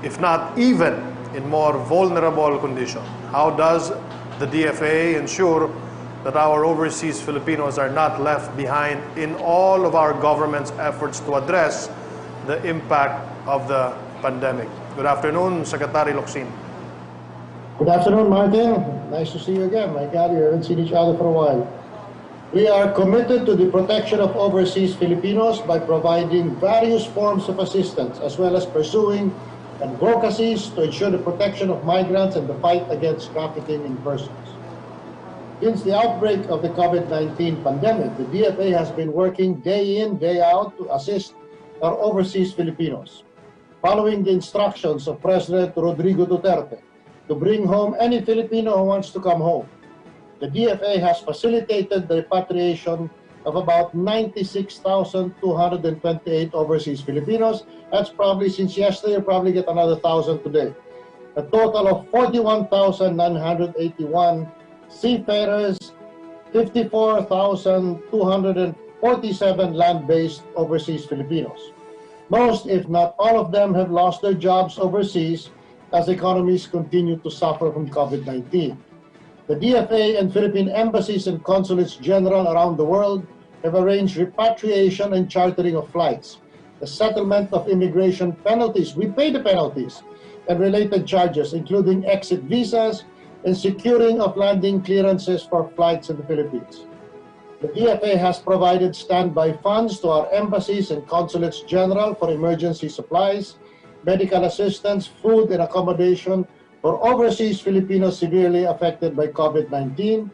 if not even in more vulnerable condition. How does the DFA ensure that our overseas Filipinos are not left behind in all of our government's efforts to address the impact of the pandemic? Good afternoon, Secretary Locsin. Good afternoon, Martin. Nice to see you again. My God, we haven't seen each other for a while. We are committed to the protection of overseas Filipinos by providing various forms of assistance, as well as pursuing advocacies to ensure the protection of migrants and the fight against trafficking in persons. Since the outbreak of the COVID-19 pandemic, the DFA has been working day in, day out to assist our overseas Filipinos, following the instructions of President Rodrigo Duterte to bring home any Filipino who wants to come home. The DFA has facilitated the repatriation of about 96,228 overseas Filipinos. That's probably, since yesterday, you'll probably get another 1,000 today. A total of 41,981 seafarers, 54,247 land-based overseas Filipinos. Most, if not all of them, have lost their jobs overseas as economies continue to suffer from COVID-19. The DFA and Philippine embassies and consulates general around the world have arranged repatriation and chartering of flights, the settlement of immigration penalties, we pay the penalties, and related charges, including exit visas and securing of landing clearances for flights in the Philippines. The DFA has provided standby funds to our embassies and consulates general for emergency supplies, medical assistance, food, and accommodation for overseas Filipinos severely affected by COVID-19.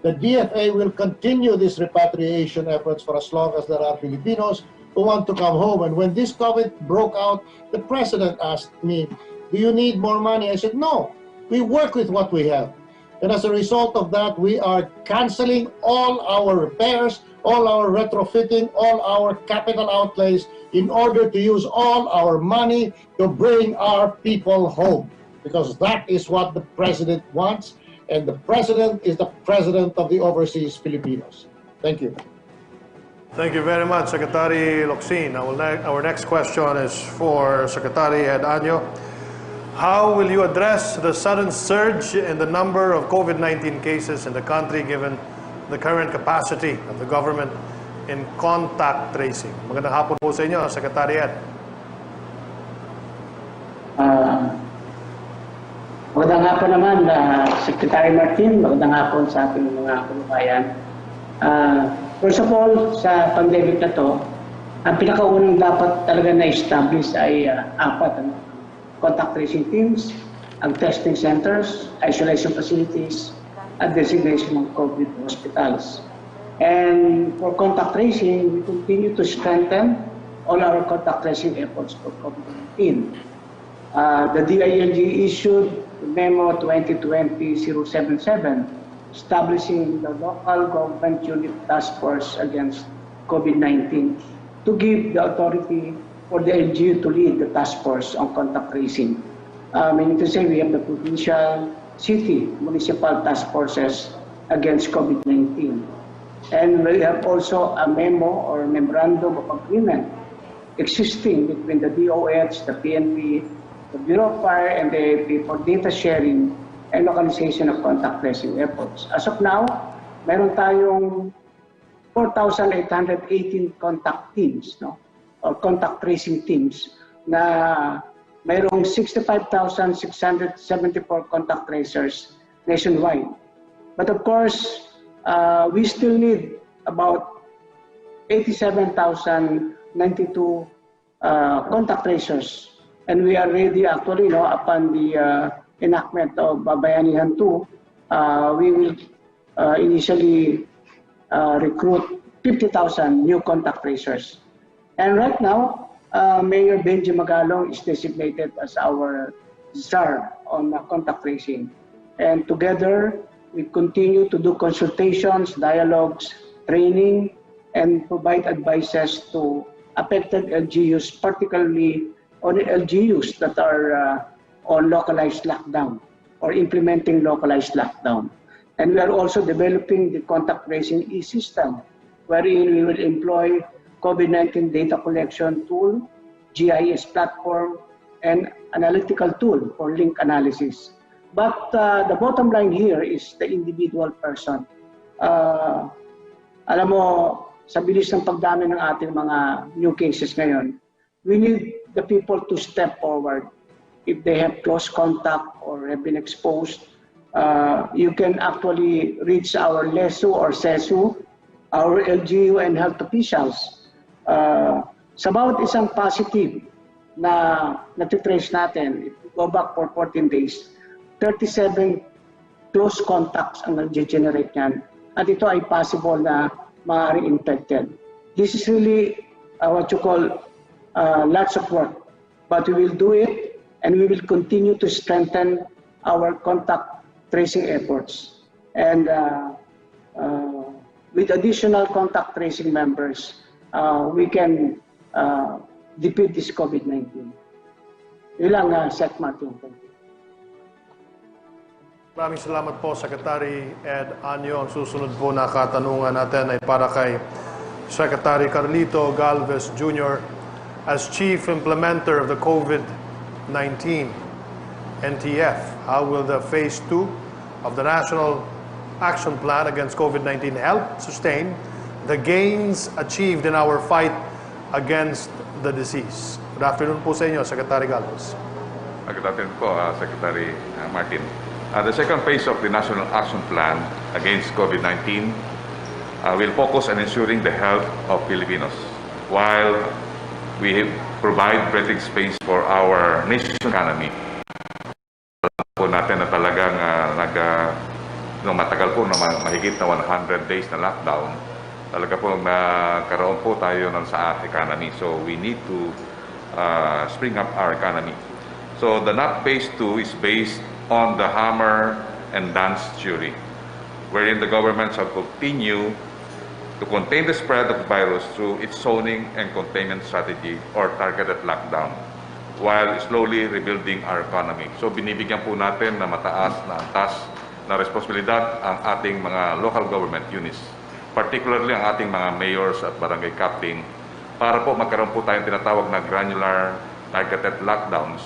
The DFA will continue these repatriation efforts for as long as there are Filipinos who want to come home. And when this COVID broke out, the President asked me, do you need more money? I said, no, we work with what we have. And as a result of that, we are canceling all our repairs, all our retrofitting, all our capital outlays in order to use all our money to bring our people home. Because that is what the President wants, and the President is the President of the overseas Filipinos. Thank you. Thank you very much, Secretary Locsin. Our next question is for Secretary Ed Año. How will you address the sudden surge in the number of COVID-19 cases in the country given the current capacity of the government in contact tracing? Magandang hapon po sa inyo, Secretary Ed. Magandang hapon naman, Secretary Martin. Magandang hapon sa ating mga kababayan. First of all, sa pandemic na to, ang pinakaunang dapat talaga na-establish ay apat. Contact tracing teams, ang testing centers, isolation facilities, at designation of COVID hospitals. And for contact tracing, we continue to strengthen all our contact tracing efforts for COVID-19. The DILG issued Memo 2020-077 establishing the local government unit task force against COVID-19 to give the authority for the LGU to lead the task force on contact tracing. Meaning to say we have the provincial, city, municipal task forces against COVID-19. And we have also a memo or memorandum of agreement existing between the DOH, the PNP, the Bureau of Fire, and the AFP for data sharing and localization of contact tracing efforts. As of now, meron tayong 4,818 contact teams, no? Or contact tracing teams na mayroong 65,674 contact tracers nationwide. But of course, we still need about 87,092 contact tracers. And we are ready actually, upon the enactment of Bayanihan 2, we will initially recruit 50,000 new contact tracers. And right now, Mayor Benji Magalong is designated as our czar on contact tracing. And together, we continue to do consultations, dialogues, training, and provide advices to affected LGUs, particularly on LGUs that are on localized lockdown or implementing localized lockdown. And we are also developing the contact tracing e-system, wherein we will employ COVID-19 data collection tool, GIS platform, and analytical tool for link analysis. But the bottom line here is the individual person. Alam mo, sa bilis ng pagdami ng ating mga new cases ngayon, we need the people to step forward. If they have close contact or have been exposed, you can actually reach our LESU or SESU, our LGU and health officials. Sa bawat isang positive na natitrace natin, if we go back for 14 days, 37 close contacts ang nag-generate niyan. At ito ay possible na maaaring infected. This is really what you call lots of work. But we will do it, and we will continue to strengthen our contact tracing efforts. And with additional contact tracing members, we can defeat this COVID-19. Yun lang, Sec Martin. Maraming salamat po, Secretary Ed Anyo. Ang susunod po na katanungan natin ay para kay Secretary Carlito Galvez Jr. As Chief Implementer of the COVID-19 NTF, how will the Phase 2 of the National Action Plan against COVID-19 help sustain the gains achieved in our fight against the disease? Good afternoon po sa inyo, Secretary Galvez. Good afternoon po, Secretary Martin. The second phase of the National Action Plan against COVID-19 will focus on ensuring the health of Filipinos while we provide breathing space for our nation's economy. Alam po natin na talagang matagal po na mahigit na 100 days na lockdown, talaga po nagkaroon po tayo sa economy. So we need to spring up our economy. So the NAP Phase 2 is based on the hammer and dance theory, wherein the government shall continue to contain the spread of the virus through its zoning and containment strategy or targeted lockdown, while slowly rebuilding our economy. So binibigyan po natin na mataas na antas na responsibilidad ang ating mga local government units, particularly ang ating mga mayors at barangay captain, para po magkaroon po tayong tinatawag na granular targeted lockdowns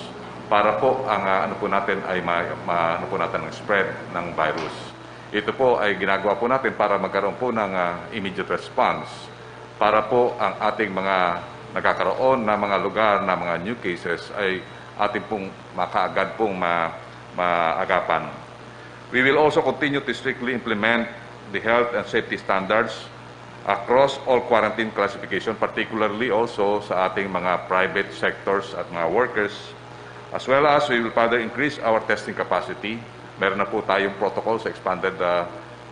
para po ang natin ay ang spread ng virus. Ito po ay ginagawa po natin para magkaroon po ng immediate response para po ang ating mga nagkakaroon na mga lugar na mga new cases ay ating pong makaagad pong maagapan. We will also continue to strictly implement the health and safety standards across all quarantine classification, particularly also sa ating mga private sectors at mga workers. As well as we will further increase our testing capacity. Meron na po tayong protocol sa expanded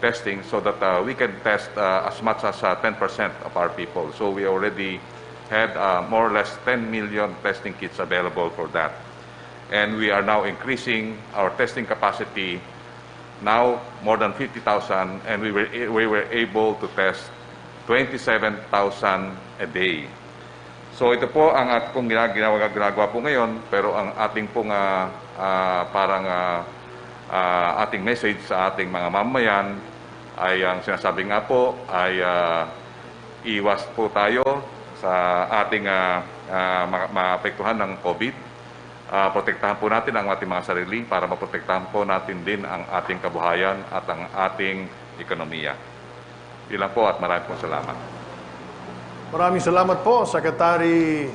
testing so that we can test as much as 10% of our people. So we already had more or less 10 million testing kits available for that. And we are now increasing our testing capacity now more than 50,000, and we were able to test 27,000 a day. So ito po ang ating ginagawa po ngayon, pero ang ating pong ating message sa ating mga mamamayan ay ang sinasabi nga po ay iwas po tayo sa ating maapektuhan ng COVID. Protektahan po natin ang ating mga sarili para maprotektahan po natin din ang ating kabuhayan at ang ating ekonomiya. Ilan po at maraming po salamat. Maraming salamat po, Secretary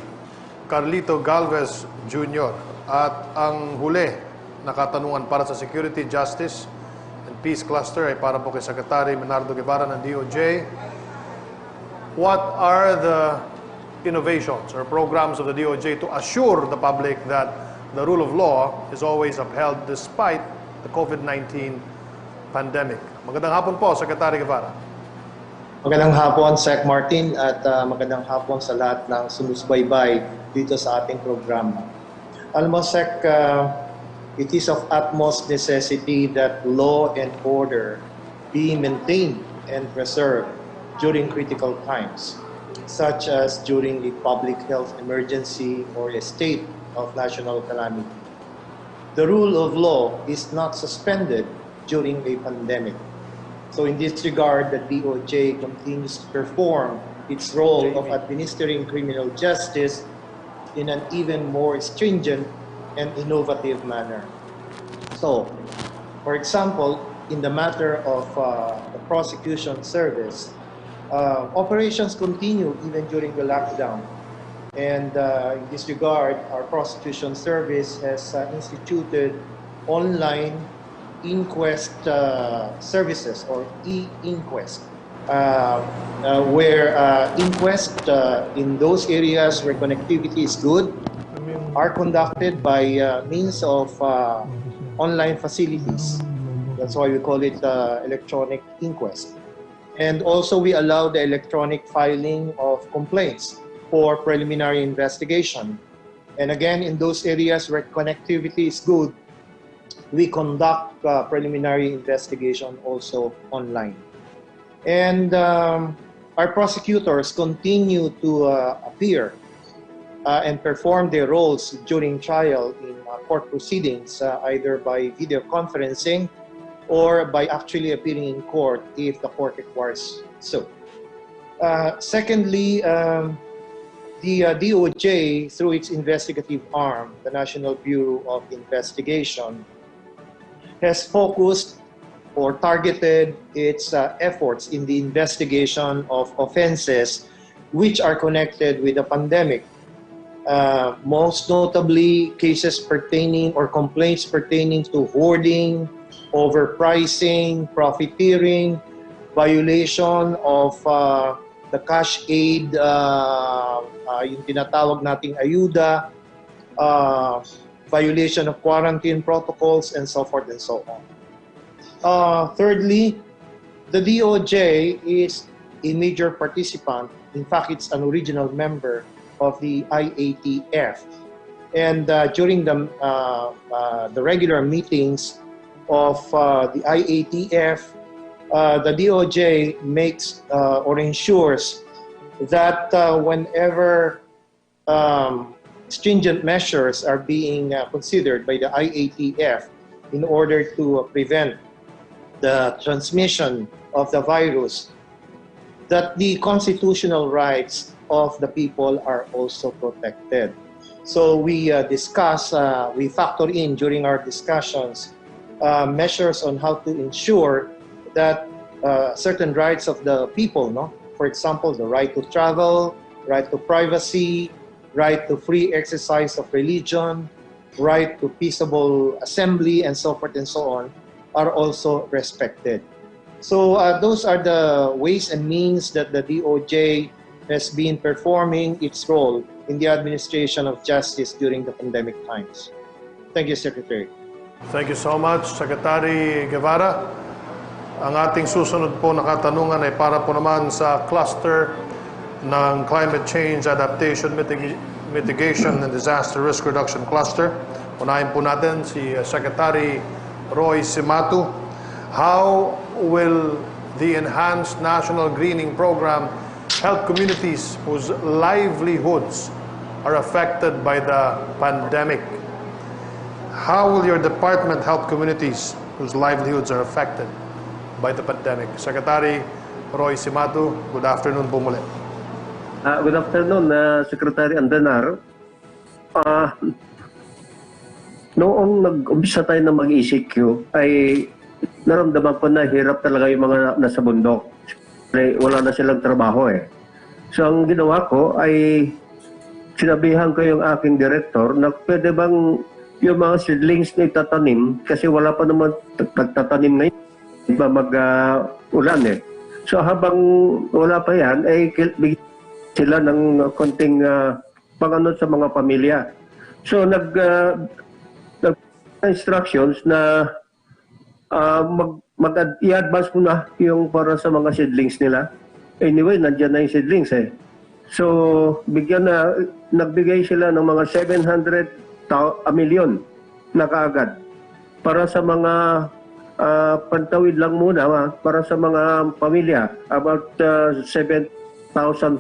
Carlito Galvez Jr. At ang huli na katanungan para sa Security, Justice and Peace Cluster ay para po kay Secretary Menardo Guevara ng DOJ. what are the innovations or programs of the DOJ to assure the public that the rule of law is always upheld despite the COVID-19 pandemic? Magandang hapon po, Secretary Guevara. Magandang hapon, Sec Martin, at magandang hapon sa lahat ng sumusubaybay dito sa ating programa. Alam mo, Sec, it is of utmost necessity that law and order be maintained and preserved during critical times, such as during a public health emergency or a state of national calamity. The rule of law is not suspended during a pandemic. So in this regard, the DOJ continues to perform its role of administering criminal justice in an even more stringent and innovative manner. So, for example, in the matter of the prosecution service, operations continue even during the lockdown. And in this regard, our prosecution service has instituted online inquest services, or e-inquest, where inquest in those areas where connectivity is good are conducted by means of online facilities. That's why we call it electronic inquest. And also we allow the electronic filing of complaints for preliminary investigation. And again, in those areas where connectivity is good, we conduct preliminary investigation also online. And our prosecutors continue to appear and perform their roles during trial in court proceedings, either by video conferencing or by actually appearing in court if the court requires so. Secondly, the DOJ, through its investigative arm, the National Bureau of Investigation, has focused or targeted its efforts in the investigation of offenses which are connected with the pandemic. Most notably, cases pertaining or complaints pertaining to hoarding, overpricing, profiteering, violation of the cash aid, yung tinatawag nating ayuda, violation of quarantine protocols, and so forth and so on. Thirdly, the DOJ is a major participant. In fact, it's an original member of the IATF. And during the regular meetings of the IATF, the DOJ makes or ensures that whenever stringent measures are being considered by the IATF in order to prevent the transmission of the virus, that the constitutional rights of the people are also protected. So we discuss, we factor in during our discussions measures on how to ensure that certain rights of the people, no? For example, the right to travel, right to privacy, right to free exercise of religion, right to peaceable assembly, and so forth and so on, are also respected. So those are the ways and means that the DOJ has been performing its role in the administration of justice during the pandemic times. Thank you, Secretary. Thank you so much, Secretary Guevara. Ang ating susunod po na katanungan ay para po naman sa cluster ng Climate Change Adaptation Mitigation and Disaster Risk Reduction Cluster. Unahin po natin si Secretary Roy Cimatu. How will the Enhanced National Greening Program help communities whose livelihoods are affected by the pandemic? How will your department help communities whose livelihoods are affected by the pandemic? Secretary Roy Cimatu, good afternoon po muli. Good afternoon, Secretary Andenar. Noong nag-umpisa tayo na mag-ECQ, ay naramdaman ko na hirap talaga yung mga nasa bundok. Wala na silang trabaho eh. So ang ginawa ko ay sinabihan ko yung aking director na pwede bang yung mga seedlings na itatanim, kasi wala pa naman nagtatanim ngayon, mag-ulan eh. So habang wala pa yan, ay bigyan sila ng konting pang-ano sa mga pamilya. So instructions na i-advance mo na yung para sa mga seedlings nila. Anyway, nandiyan na yung seedlings eh. So, nagbigay sila ng mga 700 million na kaagad para sa mga pantawid lang muna, para sa mga pamilya. About 7,000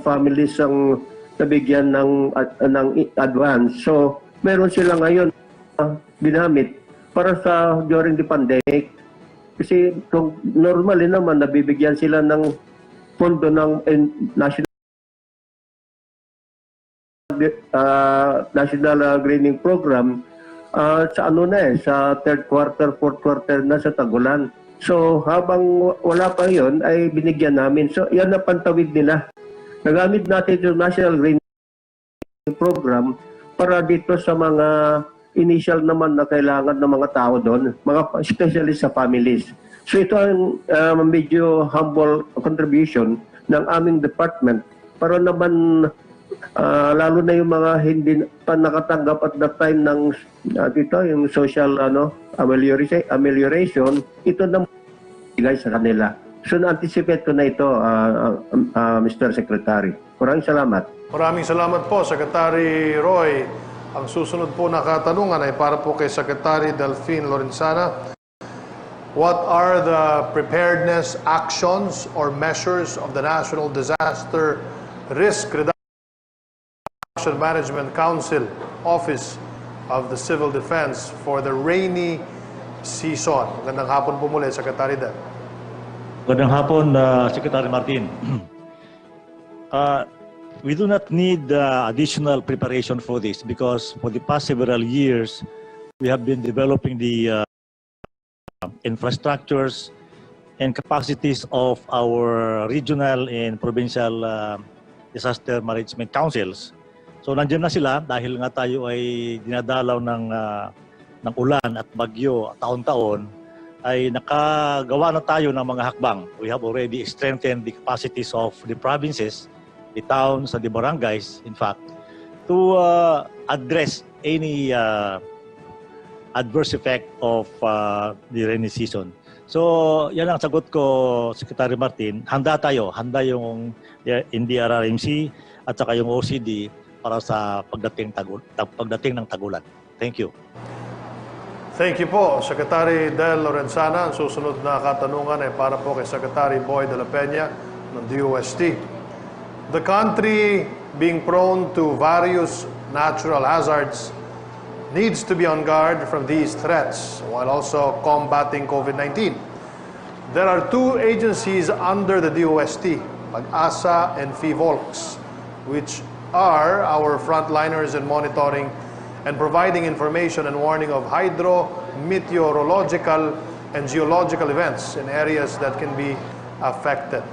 families ang nabigyan ng advance. So, meron sila ngayon ginamit para sa during the pandemic. Kasi kung normally naman nabibigyan sila ng pondo ng National Greening Program sa sa third quarter, fourth quarter na sa tagulan. So habang wala pa yon ay binigyan namin. So yan na pantawid nila. Nagamit natin yung National Greening Program para dito sa mga initial naman na kailangan ng mga tao doon, mga especially sa families. So ito ang medyo humble contribution ng aming department para naman lalo na yung mga hindi pa nakatanggap at that time ng yung social amelioration, ito na bigay sa kanila. So na-anticipate ko na ito, Mr. Secretary. Maraming salamat. Maraming salamat po, Secretary Roy. Ang susunod po na katanungan ay para po kay Secretary Delphine Lorenzana. What are the preparedness actions or measures of the National Disaster Risk Reduction Management Council Office of the Civil Defense for the rainy season? Magandang hapon po muli, Secretary Del. Magandang hapon, Secretary Martin. We do not need additional preparation for this because for the past several years, we have been developing the infrastructures and capacities of our regional and provincial disaster management councils. So nandiyan na sila dahil nga tayo ay dinadalaw ng ulan at bagyo taon-taon, ay nakagawa na tayo ng mga hakbang. We have already strengthened the capacities of the provinces, the towns and the barangays, in fact, to address any adverse effect of the rainy season. So, yan ang sagot ko, Secretary Martin. Handa tayo. Handa yung NDRRMC at saka yung OCD para sa pagdating ng tagulan. Thank you. Thank you po, Secretary Del Lorenzana. Ang susunod na katanungan ay para po kay Secretary Boy de la Peña ng DOST. The country, being prone to various natural hazards, needs to be on guard from these threats while also combating COVID-19. There are two agencies under the DOST, Pag-asa and PHIVOLCS, which are our frontliners in monitoring and providing information and warning of hydro, meteorological, and geological events in areas that can be affected.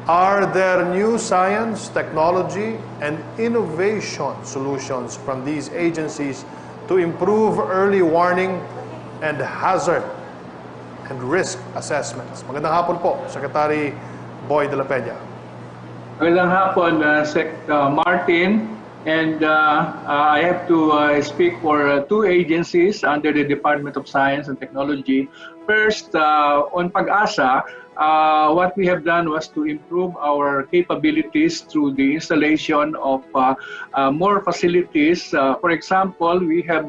Are there new science, technology, and innovation solutions from these agencies to improve early warning and hazard and risk assessments? Magandang hapon po, Secretary Boy de la Peña. Magandang hapon, Sec Martin. And I have to speak for two agencies under the Department of Science and Technology. First, on Pag-asa, what we have done was to improve our capabilities through the installation of more facilities. For example, we have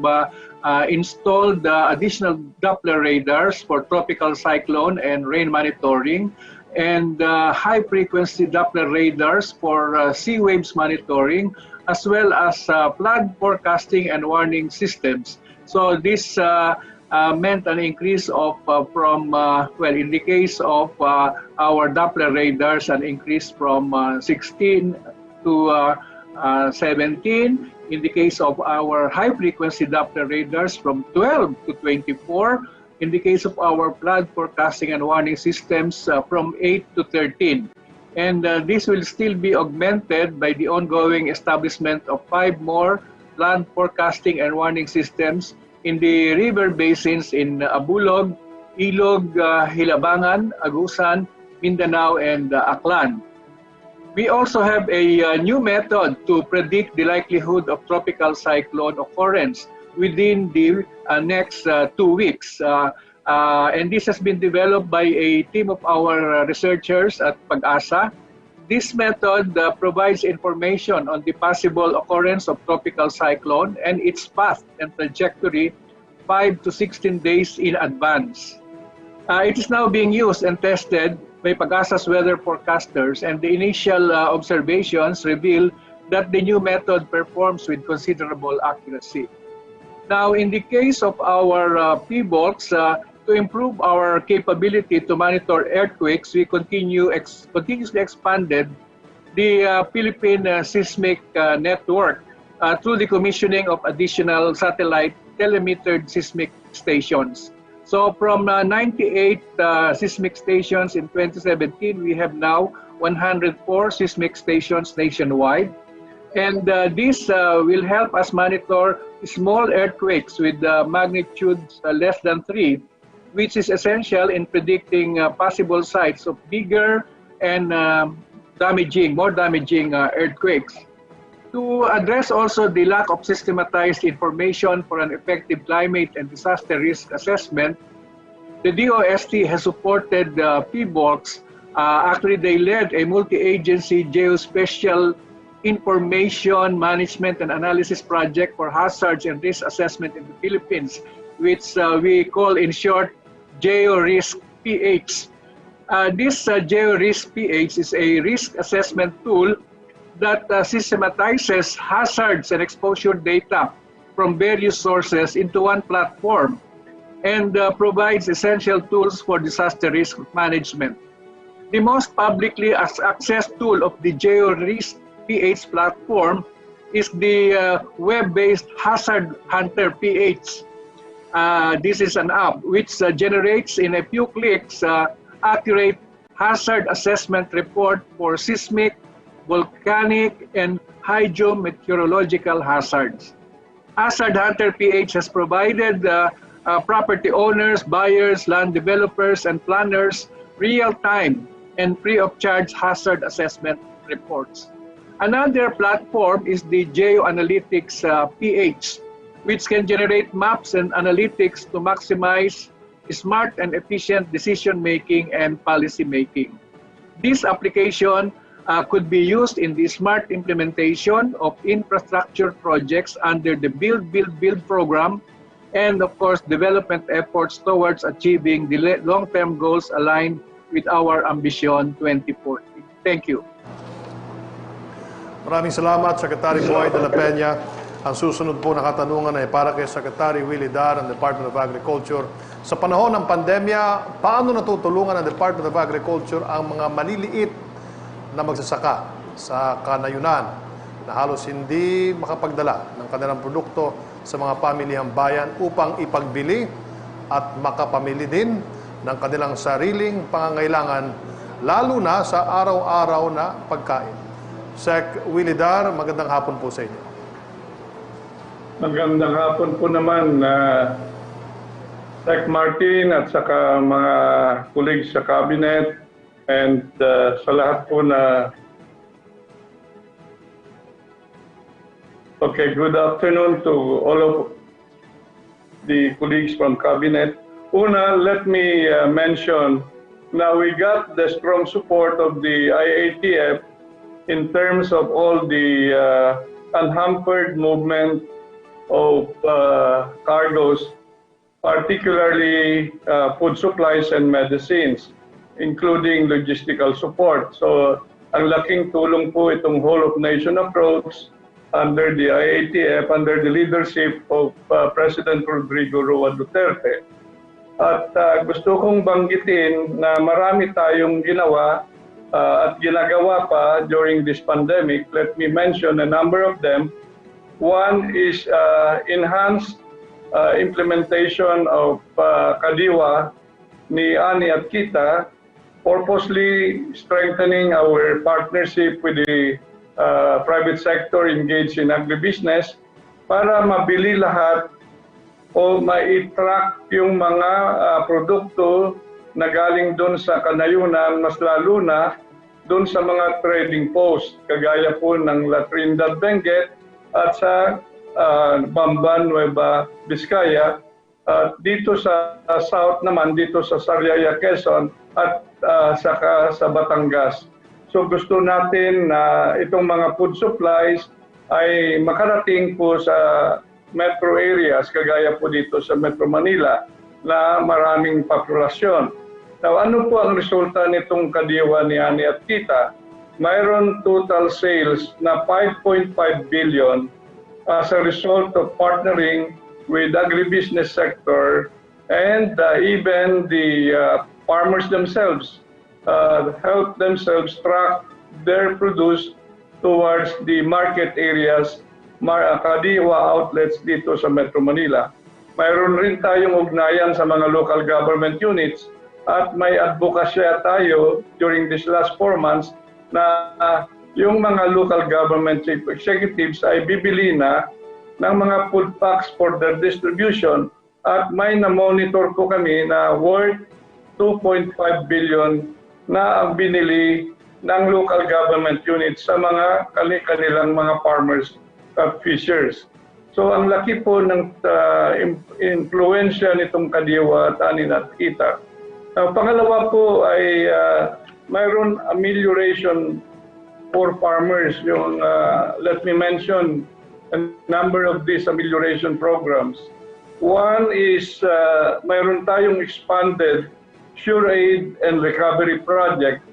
installed additional Doppler radars for tropical cyclone and rain monitoring, and high-frequency Doppler radars for sea waves monitoring, as well as flood forecasting and warning systems. So this meant an increase of in the case of our Doppler radars, an increase from 16 to 17. In the case of our high-frequency Doppler radars, from 12 to 24. In the case of our flood forecasting and warning systems, from 8 to 13. And this will still be augmented by the ongoing establishment of 5 more flood forecasting and warning systems in the river basins in Abulog, Ilog, Hilabangan, Agusan, Mindanao, and Aklan. We also have a new method to predict the likelihood of tropical cyclone occurrence within the next 2 weeks. And this has been developed by a team of our researchers at Pag-asa. This method provides information on the possible occurrence of tropical cyclone and its path and trajectory 5 to 16 days in advance. It is now being used and tested by Pag-asa's weather forecasters, and the initial observations reveal that the new method performs with considerable accuracy. Now, in the case of our PBOLs, to improve our capability to monitor earthquakes, we continuously expanded the Philippine Seismic Network through the commissioning of additional satellite telemetered seismic stations. So from 98 seismic stations in 2017, we have now 104 seismic stations nationwide. And this will help us monitor small earthquakes with magnitudes less than 3, which is essential in predicting possible sites of bigger and more damaging earthquakes. To address also the lack of systematized information for an effective climate and disaster risk assessment, the DOST has supported PBOLs. Actually, they led a multi-agency geospatial information management and analysis project for hazards and risk assessment in the Philippines, which we call in short GeoRisk-PH. This GeoRisk-PH is a risk assessment tool that systematizes hazards and exposure data from various sources into one platform and provides essential tools for disaster risk management. The most publicly accessed tool of the GeoRisk-PH platform is the web-based Hazard Hunter PH. This is an app which generates in a few clicks accurate hazard assessment report for seismic, volcanic, and hydrometeorological hazards. Hazard Hunter PH has provided property owners, buyers, land developers, and planners real-time and free-of-charge hazard assessment reports. Another platform is the GeoAnalytics PH, which can generate maps and analytics to maximize smart and efficient decision-making and policy-making. This application could be used in the smart implementation of infrastructure projects under the Build, Build, Build program, and of course, development efforts towards achieving the long-term goals aligned with our Ambition 2040. Thank you. Maraming salamat, Secretary Boy de la Peña. Ang susunod po na katanungan ay para kay Secretary Willie Dar ng Department of Agriculture. Sa panahon ng pandemya, paano natutulungan ng Department of Agriculture ang mga maliliit na magsasaka sa kanayunan na halos hindi makapagdala ng kanilang produkto sa mga pamilihang bayan upang ipagbili at makapamili din ng kanilang sariling pangangailangan, lalo na sa araw-araw na pagkain. Sec. Willie Dar, magandang hapon po sa inyo. Magandang hapon po naman, Sec. Martin at saka mga colleagues sa cabinet, and sa lahat po na good afternoon to all of the colleagues from cabinet. Una, let me mention now we got the strong support of the IATF in terms of all the unhampered movement of cargoes, particularly food supplies and medicines, including logistical support. So, ang laking tulong po itong whole of nation approach under the IATF, under the leadership of President Rodrigo Roa Duterte. At gusto kong banggitin na marami tayong ginawa at ginagawa pa during this pandemic. Let me mention a number of them. One is enhanced implementation of Kadiwa ni Ani at Kita, purposely strengthening our partnership with the private sector engaged in agribusiness para mabili lahat o ma-track yung mga produkto na galing doon sa kanayunan, mas lalo na doon sa mga trading post, kagaya po ng La Trinidad Benguet at sa Bamban, Nueva Vizcaya, dito sa South naman, dito sa Sariaya, Quezon at saka sa Batangas. So gusto natin na itong mga food supplies ay makarating po sa metro areas, kagaya po dito sa Metro Manila, na maraming populasyon. Now, ano po ang resulta nitong kadiwa ni Ani at Tita? Mayroon total sales na 5.5 billion as a result of partnering with agribusiness sector and even the farmers themselves help themselves track their produce towards the market areas, kadiwa outlets dito sa Metro Manila. Mayroon rin tayong ugnayan sa mga local government units at may advokasya tayo during this last 4 months na yung mga local government chief executives ay bibili na ng mga food packs for their distribution at may na-monitor po kami na worth 2.5 billion na ang binili ng local government units sa mga kanilang mga farmers at fishers. So ang laki po ng influensya nitong kadiwa at Ani at Tita. Pangalawa po ay mayroon amelioration for farmers. Yung, let me mention a number of these amelioration programs. One is mayroon tayong expanded Sure Aid and Recovery Project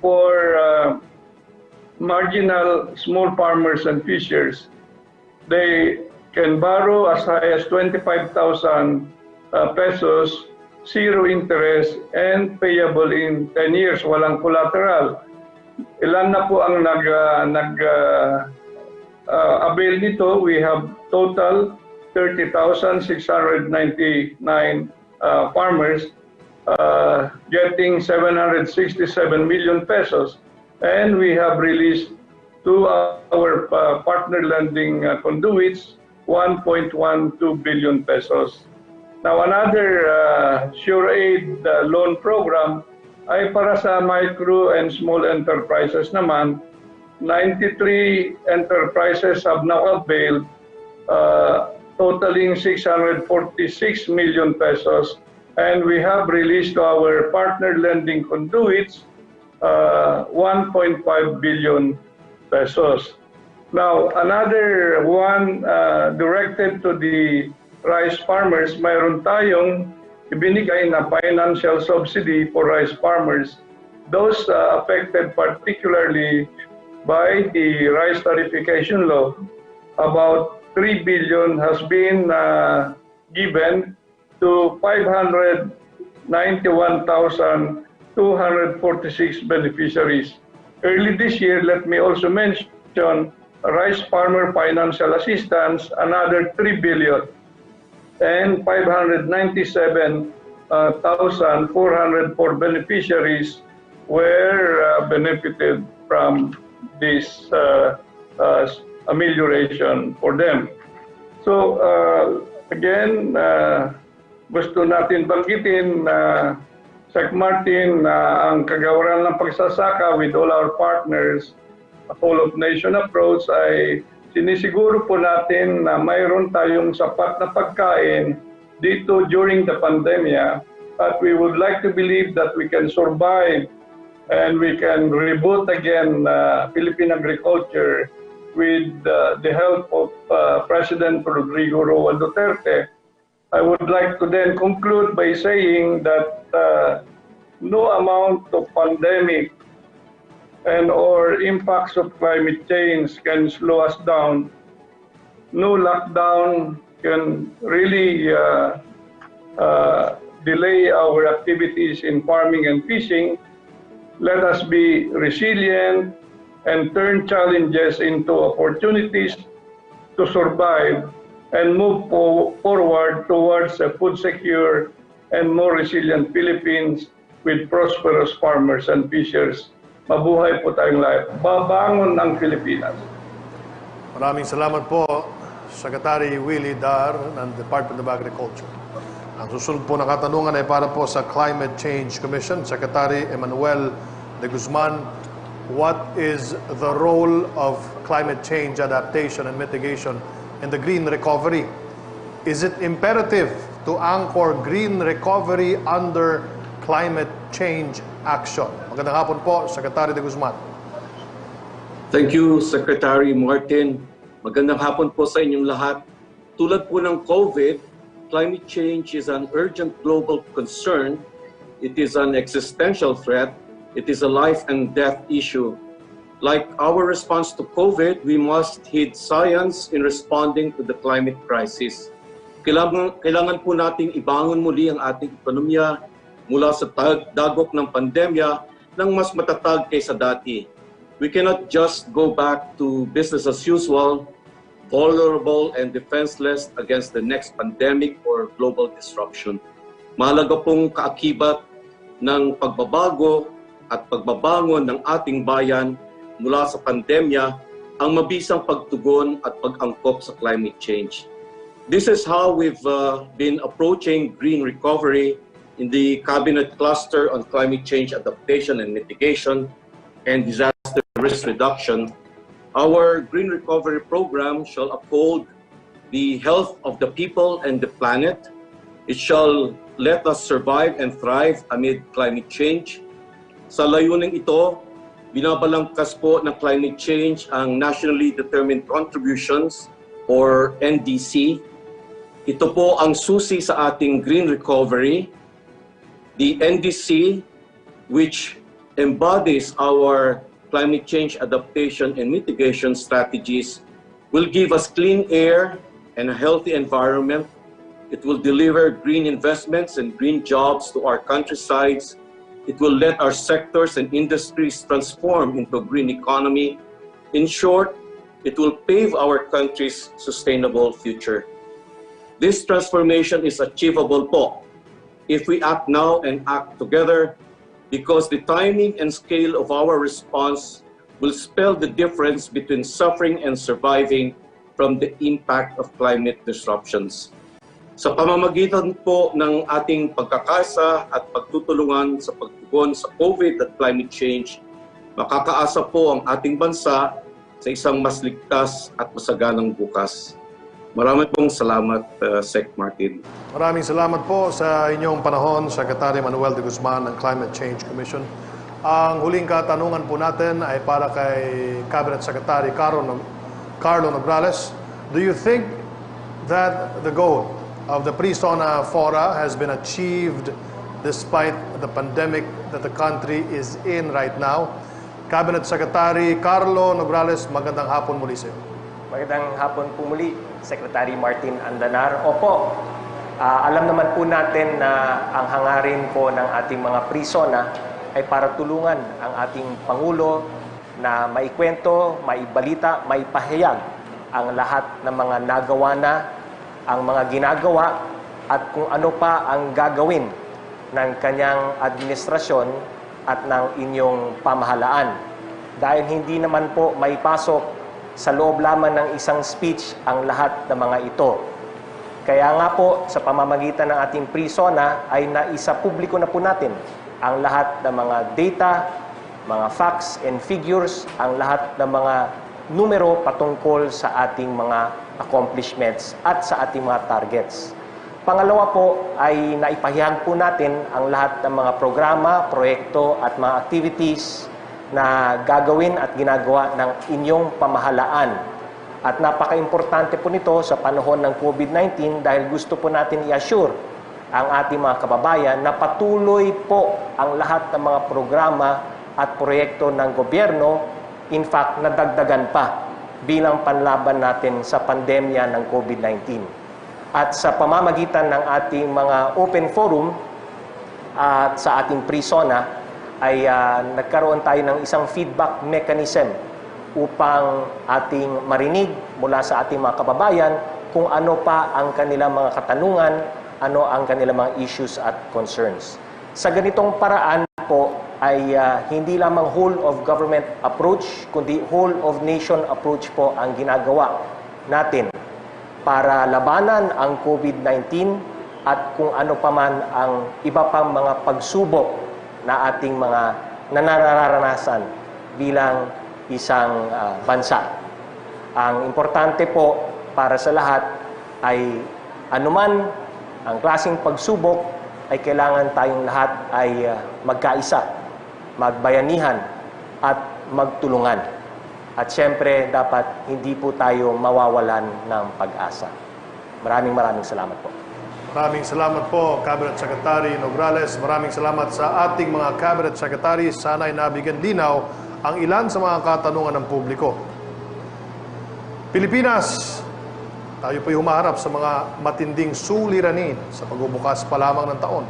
for marginal small farmers and fishers. They can borrow as high as 25,000 pesos, zero interest, and payable in 10 years, walang collateral. Ilan na po ang nag-avail nito? We have total 30,699 farmers getting 767 million pesos. And we have released to our partner lending conduits 1.12 billion pesos. Now another Sure Aid loan program ay para sa micro and small enterprises naman. 93 enterprises have now availed, totaling 646 million pesos, and we have released to our partner lending conduits 1.5 billion pesos. Now, another one directed to the rice farmers, mayroon tayong ibinigay na financial subsidy for rice farmers. Those affected particularly by the rice tariffication law. About 3 billion has been given to 591,246 beneficiaries. Early this year, let me also mention rice farmer financial assistance, another 3 billion, and 597,404 beneficiaries were benefited from this amelioration for them. So again, gusto natin banggitin Sec Martin ang kagawaran ng pagsasaka with all our partners, a whole of nation approach ay sinisiguro po natin na mayroon tayong sapat na pagkain dito during the pandemya, but we would like to believe that we can survive and we can reboot again Philippine agriculture with the help of President Rodrigo Roa Duterte. I would like to then conclude by saying that no amount of pandemic and or impacts of climate change can slow us down. No lockdown can really delay our activities in farming and fishing. Let us be resilient and turn challenges into opportunities to survive and move forward towards a food secure and more resilient Philippines with prosperous farmers and fishers. Mabuhay po tayong lahat. Babangon ang Pilipinas. Maraming salamat po, Secretary Willie Dar ng Department of Agriculture. Ang susunod po na katanungan ay para po sa Climate Change Commission. Secretary Emmanuel de Guzman, what is the role of climate change adaptation and mitigation in the green recovery? Is it imperative to anchor green recovery under climate change action? Magandang hapon po, Secretary de Guzman. Thank you, Secretary Martin. Magandang hapon po sa inyong lahat. Tulad po ng COVID, climate change is an urgent global concern. It is an existential threat. It is a life and death issue. Like our response to COVID, we must heed science in responding to the climate crisis. Kailangan po nating ibangon muli ang ating ekonomiya mula sa dagok ng pandemya ng mas matatag kaysa dati. We cannot just go back to business as usual, vulnerable and defenseless against the next pandemic or global disruption. Mahalaga pong kaakibat ng pagbabago at pagbabangon ng ating bayan mula sa pandemya ang mabisang pagtugon at pag-angkop sa climate change. This is how we've been approaching green recovery in the Cabinet Cluster on Climate Change Adaptation and Mitigation and Disaster Risk Reduction. Our Green Recovery Program shall uphold the health of the people and the planet. It shall let us survive and thrive amid climate change. Sa layuning ito, binabalangkas po ng climate change ang Nationally Determined Contributions or NDC. Ito po ang susi sa ating green recovery. The NDC, which embodies our climate change adaptation and mitigation strategies, will give us clean air and a healthy environment. It will deliver green investments and green jobs to our countrysides. It will let our sectors and industries transform into a green economy. In short, it will pave our country's sustainable future. This transformation is achievable po if we act now and act together, because the timing and scale of our response will spell the difference between suffering and surviving from the impact of climate disruptions. Sa pamamagitan po ng ating pagkakaisa at pagtutulungan sa pagtugon sa COVID at climate change, makakaasa po ang ating bansa sa isang mas ligtas at masaganang bukas. Maraming pong salamat, Sec. Martin. Maraming salamat po sa inyong panahon, Secretary Emmanuel de Guzman ng Climate Change Commission. Ang huling katanungan po natin ay para kay Cabinet Secretary Carlo Nograles. Do you think that the goal of the pre-SONA fora has been achieved despite the pandemic that the country is in right now? Cabinet Secretary Carlo Nograles, magandang hapon muli sa iyo. Magandang hapon po muli, Secretary Martin Andanar. Opo, alam naman po natin na ang hangarin po ng ating mga pre-SONA ay para tulungan ang ating Pangulo na maikwento, maibalita, maipahayag ang lahat ng mga nagawa na, ang mga ginagawa at kung ano pa ang gagawin ng kanyang administrasyon at ng inyong pamahalaan. Dahil hindi naman po maipasok sa loob lamang ng isang speech ang lahat ng mga ito. Kaya nga po, sa pamamagitan ng ating pre-SONA ay naisapubliko na po natin ang lahat ng mga data, mga facts and figures, ang lahat ng mga numero patungkol sa ating mga accomplishments at sa ating mga targets. Pangalawa po ay naipahayag po natin ang lahat ng mga programa, proyekto at mga activities na gagawin at ginagawa ng inyong pamahalaan. At napaka-importante po nito sa panahon ng COVID-19 dahil gusto po natin i-assure ang ating mga kababayan na patuloy po ang lahat ng mga programa at proyekto ng gobyerno, in fact, nadagdagan pa bilang panlaban natin sa pandemya ng COVID-19. At sa pamamagitan ng ating mga open forum at sa ating pre-SONA, ay nagkaroon tayo ng isang feedback mechanism upang ating marinig mula sa ating mga kababayan kung ano pa ang kanilang mga katanungan, ano ang kanilang mga issues at concerns. Sa ganitong paraan po ay hindi lamang whole of government approach, kundi whole of nation approach po ang ginagawa natin para labanan ang COVID-19 at kung ano pa man ang iba pang mga pagsubok na ating mga nararanasan bilang isang bansa. Ang importante po para sa lahat ay anuman ang klaseng pagsubok ay kailangan tayong lahat ay magkaisa, magbayanihan at magtulungan. At siyempre dapat hindi po tayo mawawalan ng pag-asa. Maraming salamat po. Maraming salamat po, Cabinet Secretary Nograles. Maraming salamat sa ating mga Cabinet Secretaries. Sana'y nabigyan linaw ang ilan sa mga katanungan ng publiko. Pilipinas, tayo po'y humaharap sa mga matinding suliranin sa pagbubukas pa lamang ng taon.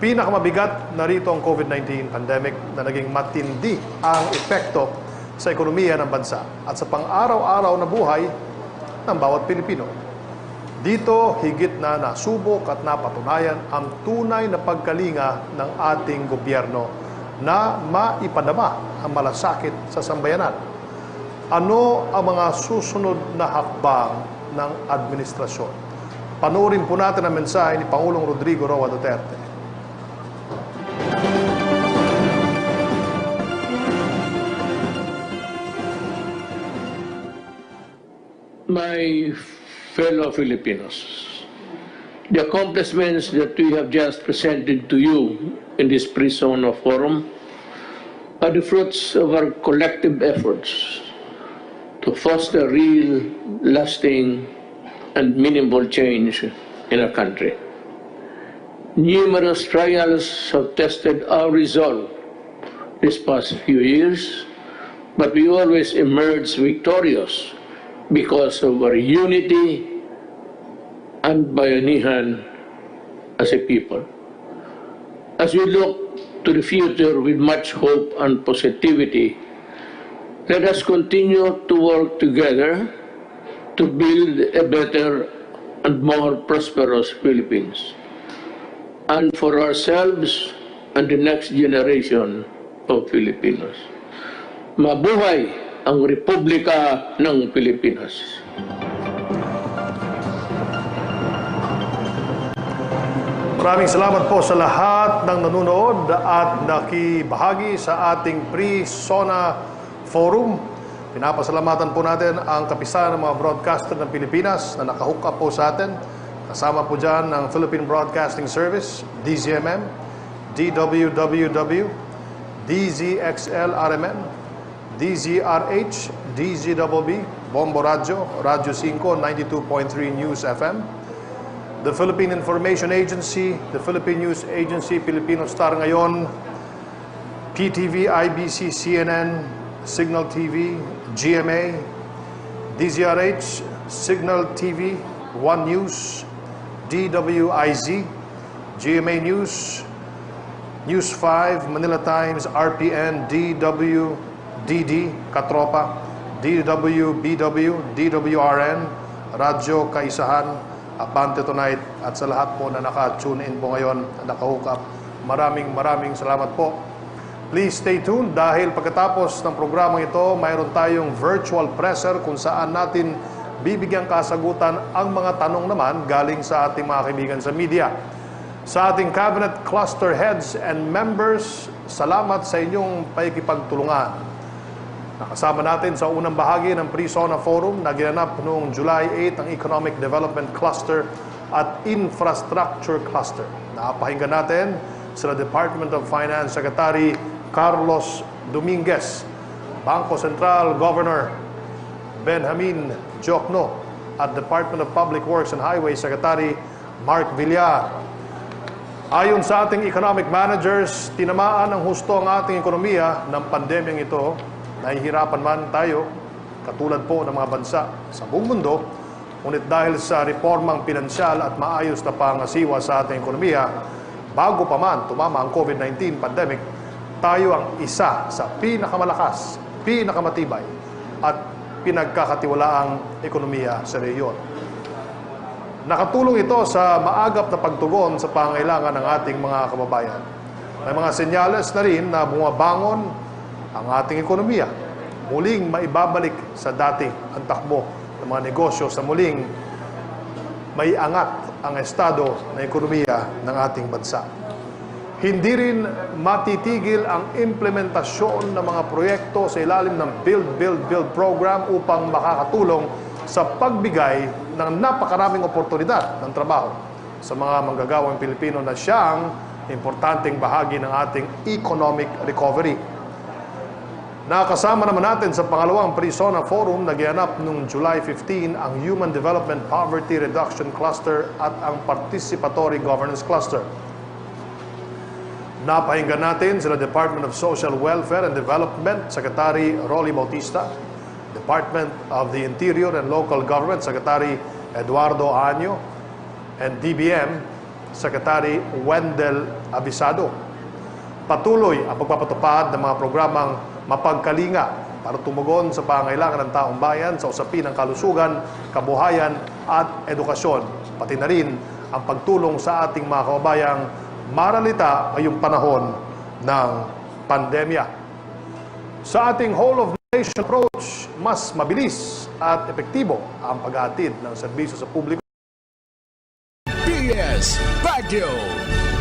Pinakamabigat na rito ang COVID-19 pandemic na naging matindi ang epekto sa ekonomiya ng bansa at sa pang-araw-araw na buhay ng bawat Pilipino. Dito, higit na nasubok at napatunayan ang tunay na pagkalinga ng ating gobyerno na maipadama ang malasakit sa sambayanan. Ano ang mga susunod na hakbang ng administrasyon? Panoorin po natin ang mensahe ni Pangulong Rodrigo Roa Duterte. My fellow Filipinos, the accomplishments that we have just presented to you in this pre-SONA forum are the fruits of our collective efforts to foster real, lasting, and meaningful change in our country. Numerous trials have tested our resolve these past few years, but we always emerge victorious because of our unity and bayanihan as a people. As we look to the future with much hope and positivity, let us continue to work together to build a better and more prosperous Philippines, and for ourselves and the next generation of Filipinos. Mabuhay ang Republika ng Pilipinas. Maraming salamat po sa lahat ng nanonood at nakibahagi sa ating pre-SONA forum. Pinapasalamatan po natin ang kapisanan ng mga broadcaster ng Pilipinas na nakahook up po sa atin. Kasama po dyan ng Philippine Broadcasting Service, DZMM, DWWW, DZXL-RMN, DZRH, DZBB, Bombo Radio, Radio 5, 92.3 News FM, the Philippine Information Agency, the Philippine News Agency, Filipino Star Ngayon, PTV, IBC, CNN, Signal TV, GMA, DZRH, Signal TV, One News, DWIZ, GMA News, News 5, Manila Times, RPN, DD, Katropa, DWBW, DWRN, Radyo Kaisahan, Abante Tonight, at sa lahat po na naka-tune in po ngayon, naka-hook up. Maraming salamat po. Please stay tuned dahil pagkatapos ng programang ito, mayroon tayong virtual presser kung saan natin bibigyang kasagutan ang mga tanong naman galing sa ating mga kaibigan sa media. Sa ating Cabinet Cluster Heads and Members, salamat sa inyong pakikipagtulungan. Nakasama natin sa unang bahagi ng Pre-SONA Forum na ginanap noong July 8 ang Economic Development Cluster at Infrastructure Cluster. Napahinggan natin sila Department of Finance Secretary Carlos Dominguez, Bangko Sentral Governor Benjamin Diokno, at Department of Public Works and Highways Secretary Mark Villar. Ayon sa ating economic managers, tinamaan ng husto ang ating ekonomiya ng pandemyang ito. Nahihirapan man tayo, katulad po ng mga bansa sa buong mundo, ngunit dahil sa reformang pinansyal at maayos na pangasiwa sa ating ekonomiya, bago pa man tumama ang COVID-19 pandemic, tayo ang isa sa pinakamalakas, pinakamatibay at pinagkakatiwalaang ekonomiya sa rehiyon. Nakatulong ito sa maagap na pagtugon sa pangailangan ng ating mga kababayan. May mga senyales na rin na bumabangon ang ating ekonomiya. Muling maibabalik sa dati ang takbo ng mga negosyo sa muling may angat ang estado ng ekonomiya ng ating bansa. Hindi rin matitigil ang implementasyon ng mga proyekto sa ilalim ng Build program upang makakatulong sa pagbigay ng napakaraming oportunidad ng trabaho sa mga manggagawang Pilipino na siyang importanteng bahagi ng ating economic recovery. Nakasama naman natin sa pangalawang Pre-SONA Forum na gianap noong July 15 ang Human Development Poverty Reduction Cluster at ang Participatory Governance Cluster. Napahinggan natin sila Department of Social Welfare and Development Secretary Rolly Bautista, Department of the Interior and Local Government Secretary Eduardo Año, and DBM Secretary Wendell Abisado. Patuloy ang pagpapatupad ng mga programang mapagkalinga para tumugon sa pangailangan ng taong bayan sa usapin ng kalusugan, kabuhayan at edukasyon, pati na rin ang pagtulong sa ating mga kababayang maralita ngayong panahon ng pandemya. Sa ating whole of nation approach, mas mabilis at epektibo ang paghahatid ng serbisyo sa publiko. PS Baguio,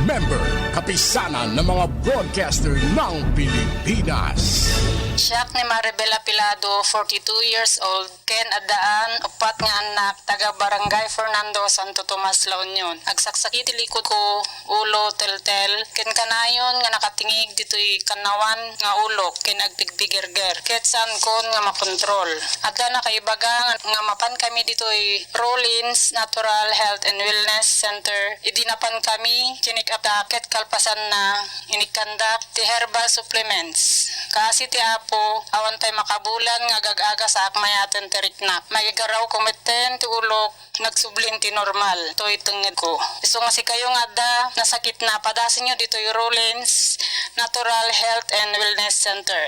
member kapisanan ng mga broadcaster ng Pilipinas. Siak ni Maribel Apilado, 42 years old, ken adaan, upat nga anak, taga Barangay Fernando, Santo Tomas, La Union. Agsaksakiti likod ko, ulo, teltel, ken kanayon nga nakatingig dito'y kanawan nga ulo, ken agbigbigirger. Ket saan kon nga makontrol. Adda na kaibaga nga mapan kami dito'y Rollins Natural Health and Wellness Center. Idinapan kami, chinik ket kalpasan na inikandak ti herbal supplements. Kasi ti apo, awan tay makabulan nga gag-aga sa akmayaten ti riknak. Magigaraw kumeten ti ulok, nagsublin ti normal. To itungid ko. Iso nga si kayo nga da, nasakit na, padasin nyo dito yung Rollins Natural Health and Wellness Center.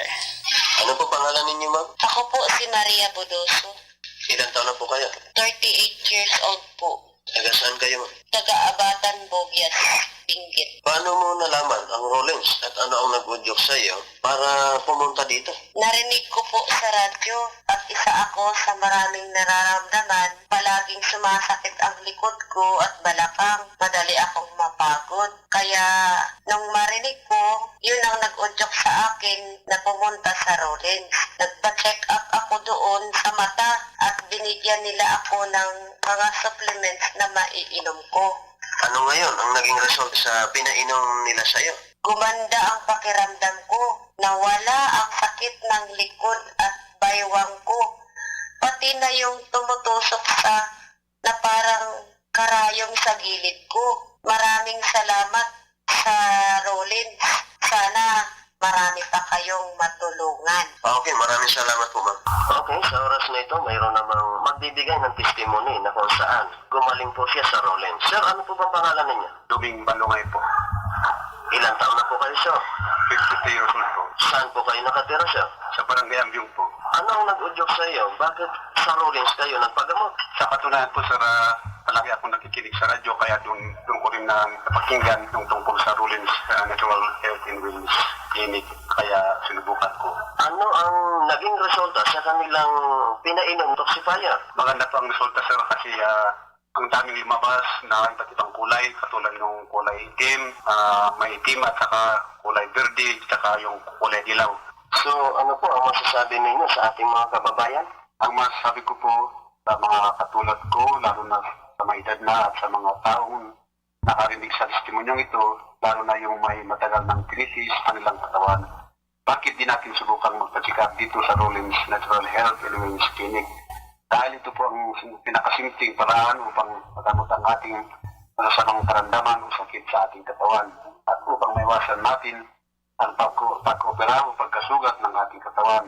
Ano po pangalan ninyo, ma'am? Ako po si Maria Bodoso. Ilan taon na po kayo? 38 years old po. Taga saan kayo, ma'am? Taga-Abatan, Bogias, Benguet. Paano mo nalaman ang Rollins at ano ang nag-udyok sa iyo para pumunta dito? Narinig ko po sa radyo at isa ako sa maraming nararamdaman. Palaging sumasakit ang likod ko at balakang. Madali akong mapagod. Kaya nung marinig ko, yun ang nag-udyok sa akin na pumunta sa Rollins. Nagpa-check up ako doon sa mata at binigyan nila ako ng mga supplements na maiinom ko. Ano ngayon ang naging result sa pinainom nila sa iyo? Gumanda ang pakiramdam ko. Nawala ang sakit ng likod at baywang ko. Pati na yung tumutusok sa na parang karayom sa gilid ko. Maraming salamat sa Rollins. Sana marami pa kayong matulungan. Okay, maraming salamat po, ma'am. Okay, sa oras na ito, mayroon namang magbibigay ng testimony na kung saan gumaling po siya sa Rollins. Sir, ano po bang pangalan ninyo? Duming Balungay po. Ilang taon na po kayo, sir? 52 years old po. Saan po kayo nakatira, sir? Sa Barangay Ambyong po. Ano ang nag-udyok sa iyo? Bakit sa Rollins kayo nagpagamot? Sa katunayan po, sir, palagi akong nakikinig sa radyo, kaya doon ko rin napakinggan yung tungkol sa Rollins Natural Health and Wellness Clinic, kaya sinubukan ko. Ano ang naging resulta sa kanilang pinainom toxifier? Maganda po ang resulta, sir, kasi ang daming lumabas na iba't ibang kulay, katulad ng kulay itim, may itim at saka kulay verde, saka yung kulay dilaw. So, ano po ang masasabi ninyo sa ating mga kababayan? Ang masasabi ko po sa mga katulad ko, lalo na sa mga edad na at sa mga taong nakarinig sa testimonyong ito, lalo na yung may matagal ng krisis sa kanilang katawan. Bakit di natin subukang magpa-check up dito sa Rollins Natural Health and Wellness Clinic? Dahil ito po ang pinakasimpleng paraan upang magamot ang ating masasamang karamdaman o sakit sa ating katawan at upang maiwasan natin ang pag-opera o pagkasugat ng ating katawan.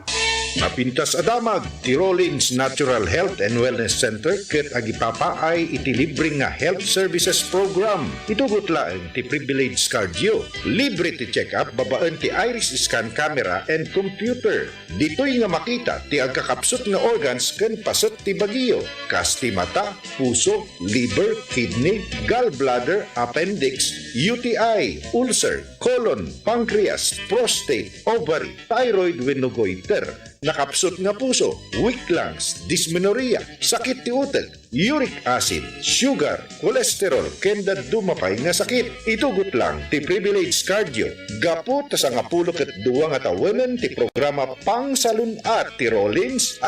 Napintas adamag, ti Rollins Natural Health and Wellness Center ket agipapa ay iti libre nga health services program. Itugot laeng ti privilege cardio. Libre ti check-up babaan ti iris scan camera and computer. Dito'y nga makita ti agkakapsot nga organs ken pasot ti bagyo. Kas ti mata, puso, liver, kidney, gallbladder, appendix, UTI, ulcer, colon, pancreas, pancreas, prostate, ovary, thyroid wenno goiter, nakapsot nga puso, weak lungs, dysmenorrhea, sakit ti utek, uric acid, sugar, cholesterol, kenda dumapay nga sakit. Itugot lang ti Privilege Cardio. Gapu ta sa nga pulo ket duwa nga tawenan ti programa pangsalunat ti Rollins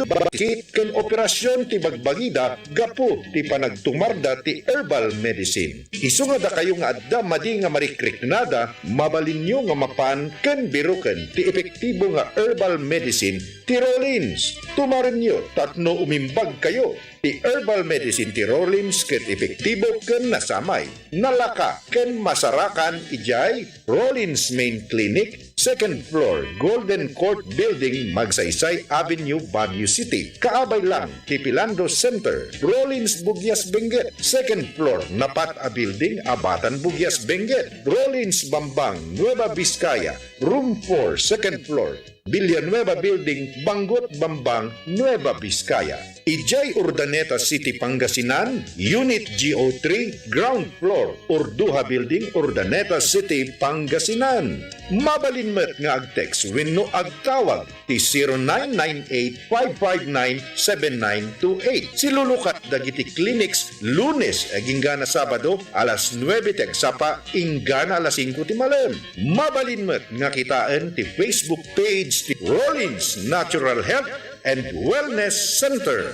bakit ken operasyon ti bagbagida gapu ti panagtumarda ti herbal medicine. Isu nga da kayo nga adda madi nga marikriknada, mabalinyo nga mapan ken biruken ti epektibo nga herbal medicine ti Rollins. Tumarin nyo tatno umimbag kayo. Ti herbal medicine ti Rollins ket epektibo ken nasamay. Nalaka ken masarakan ijay Rollins Main Clinic, 2nd floor, Golden Court Building, Magsaysay Avenue, Baguio City. Kaabay lang, Kipilando Center, Rollins Bugyas Benguet, 2nd floor, Napata Building, Abatan Bugyas Benguet. Rollins Bambang, Nueva Vizcaya, room 4, 2nd floor, Villanueva Building, Bangot Bambang, Nueva Vizcaya. Ijay Urdaneta City, Pangasinan, Unit GO3, ground floor, Urduha Building, Urdaneta City, Pangasinan. Mabalinmet nga ag-text wenno agtawag ti 0998-559-7928. Silulukat dagiti clinics Lunes agingana Sabado alas 9 ti agsapa ingana alas 5 ti malam. Mabalinmet nga kitaan ti Facebook page ti Rollins Natural Health and Wellness Center.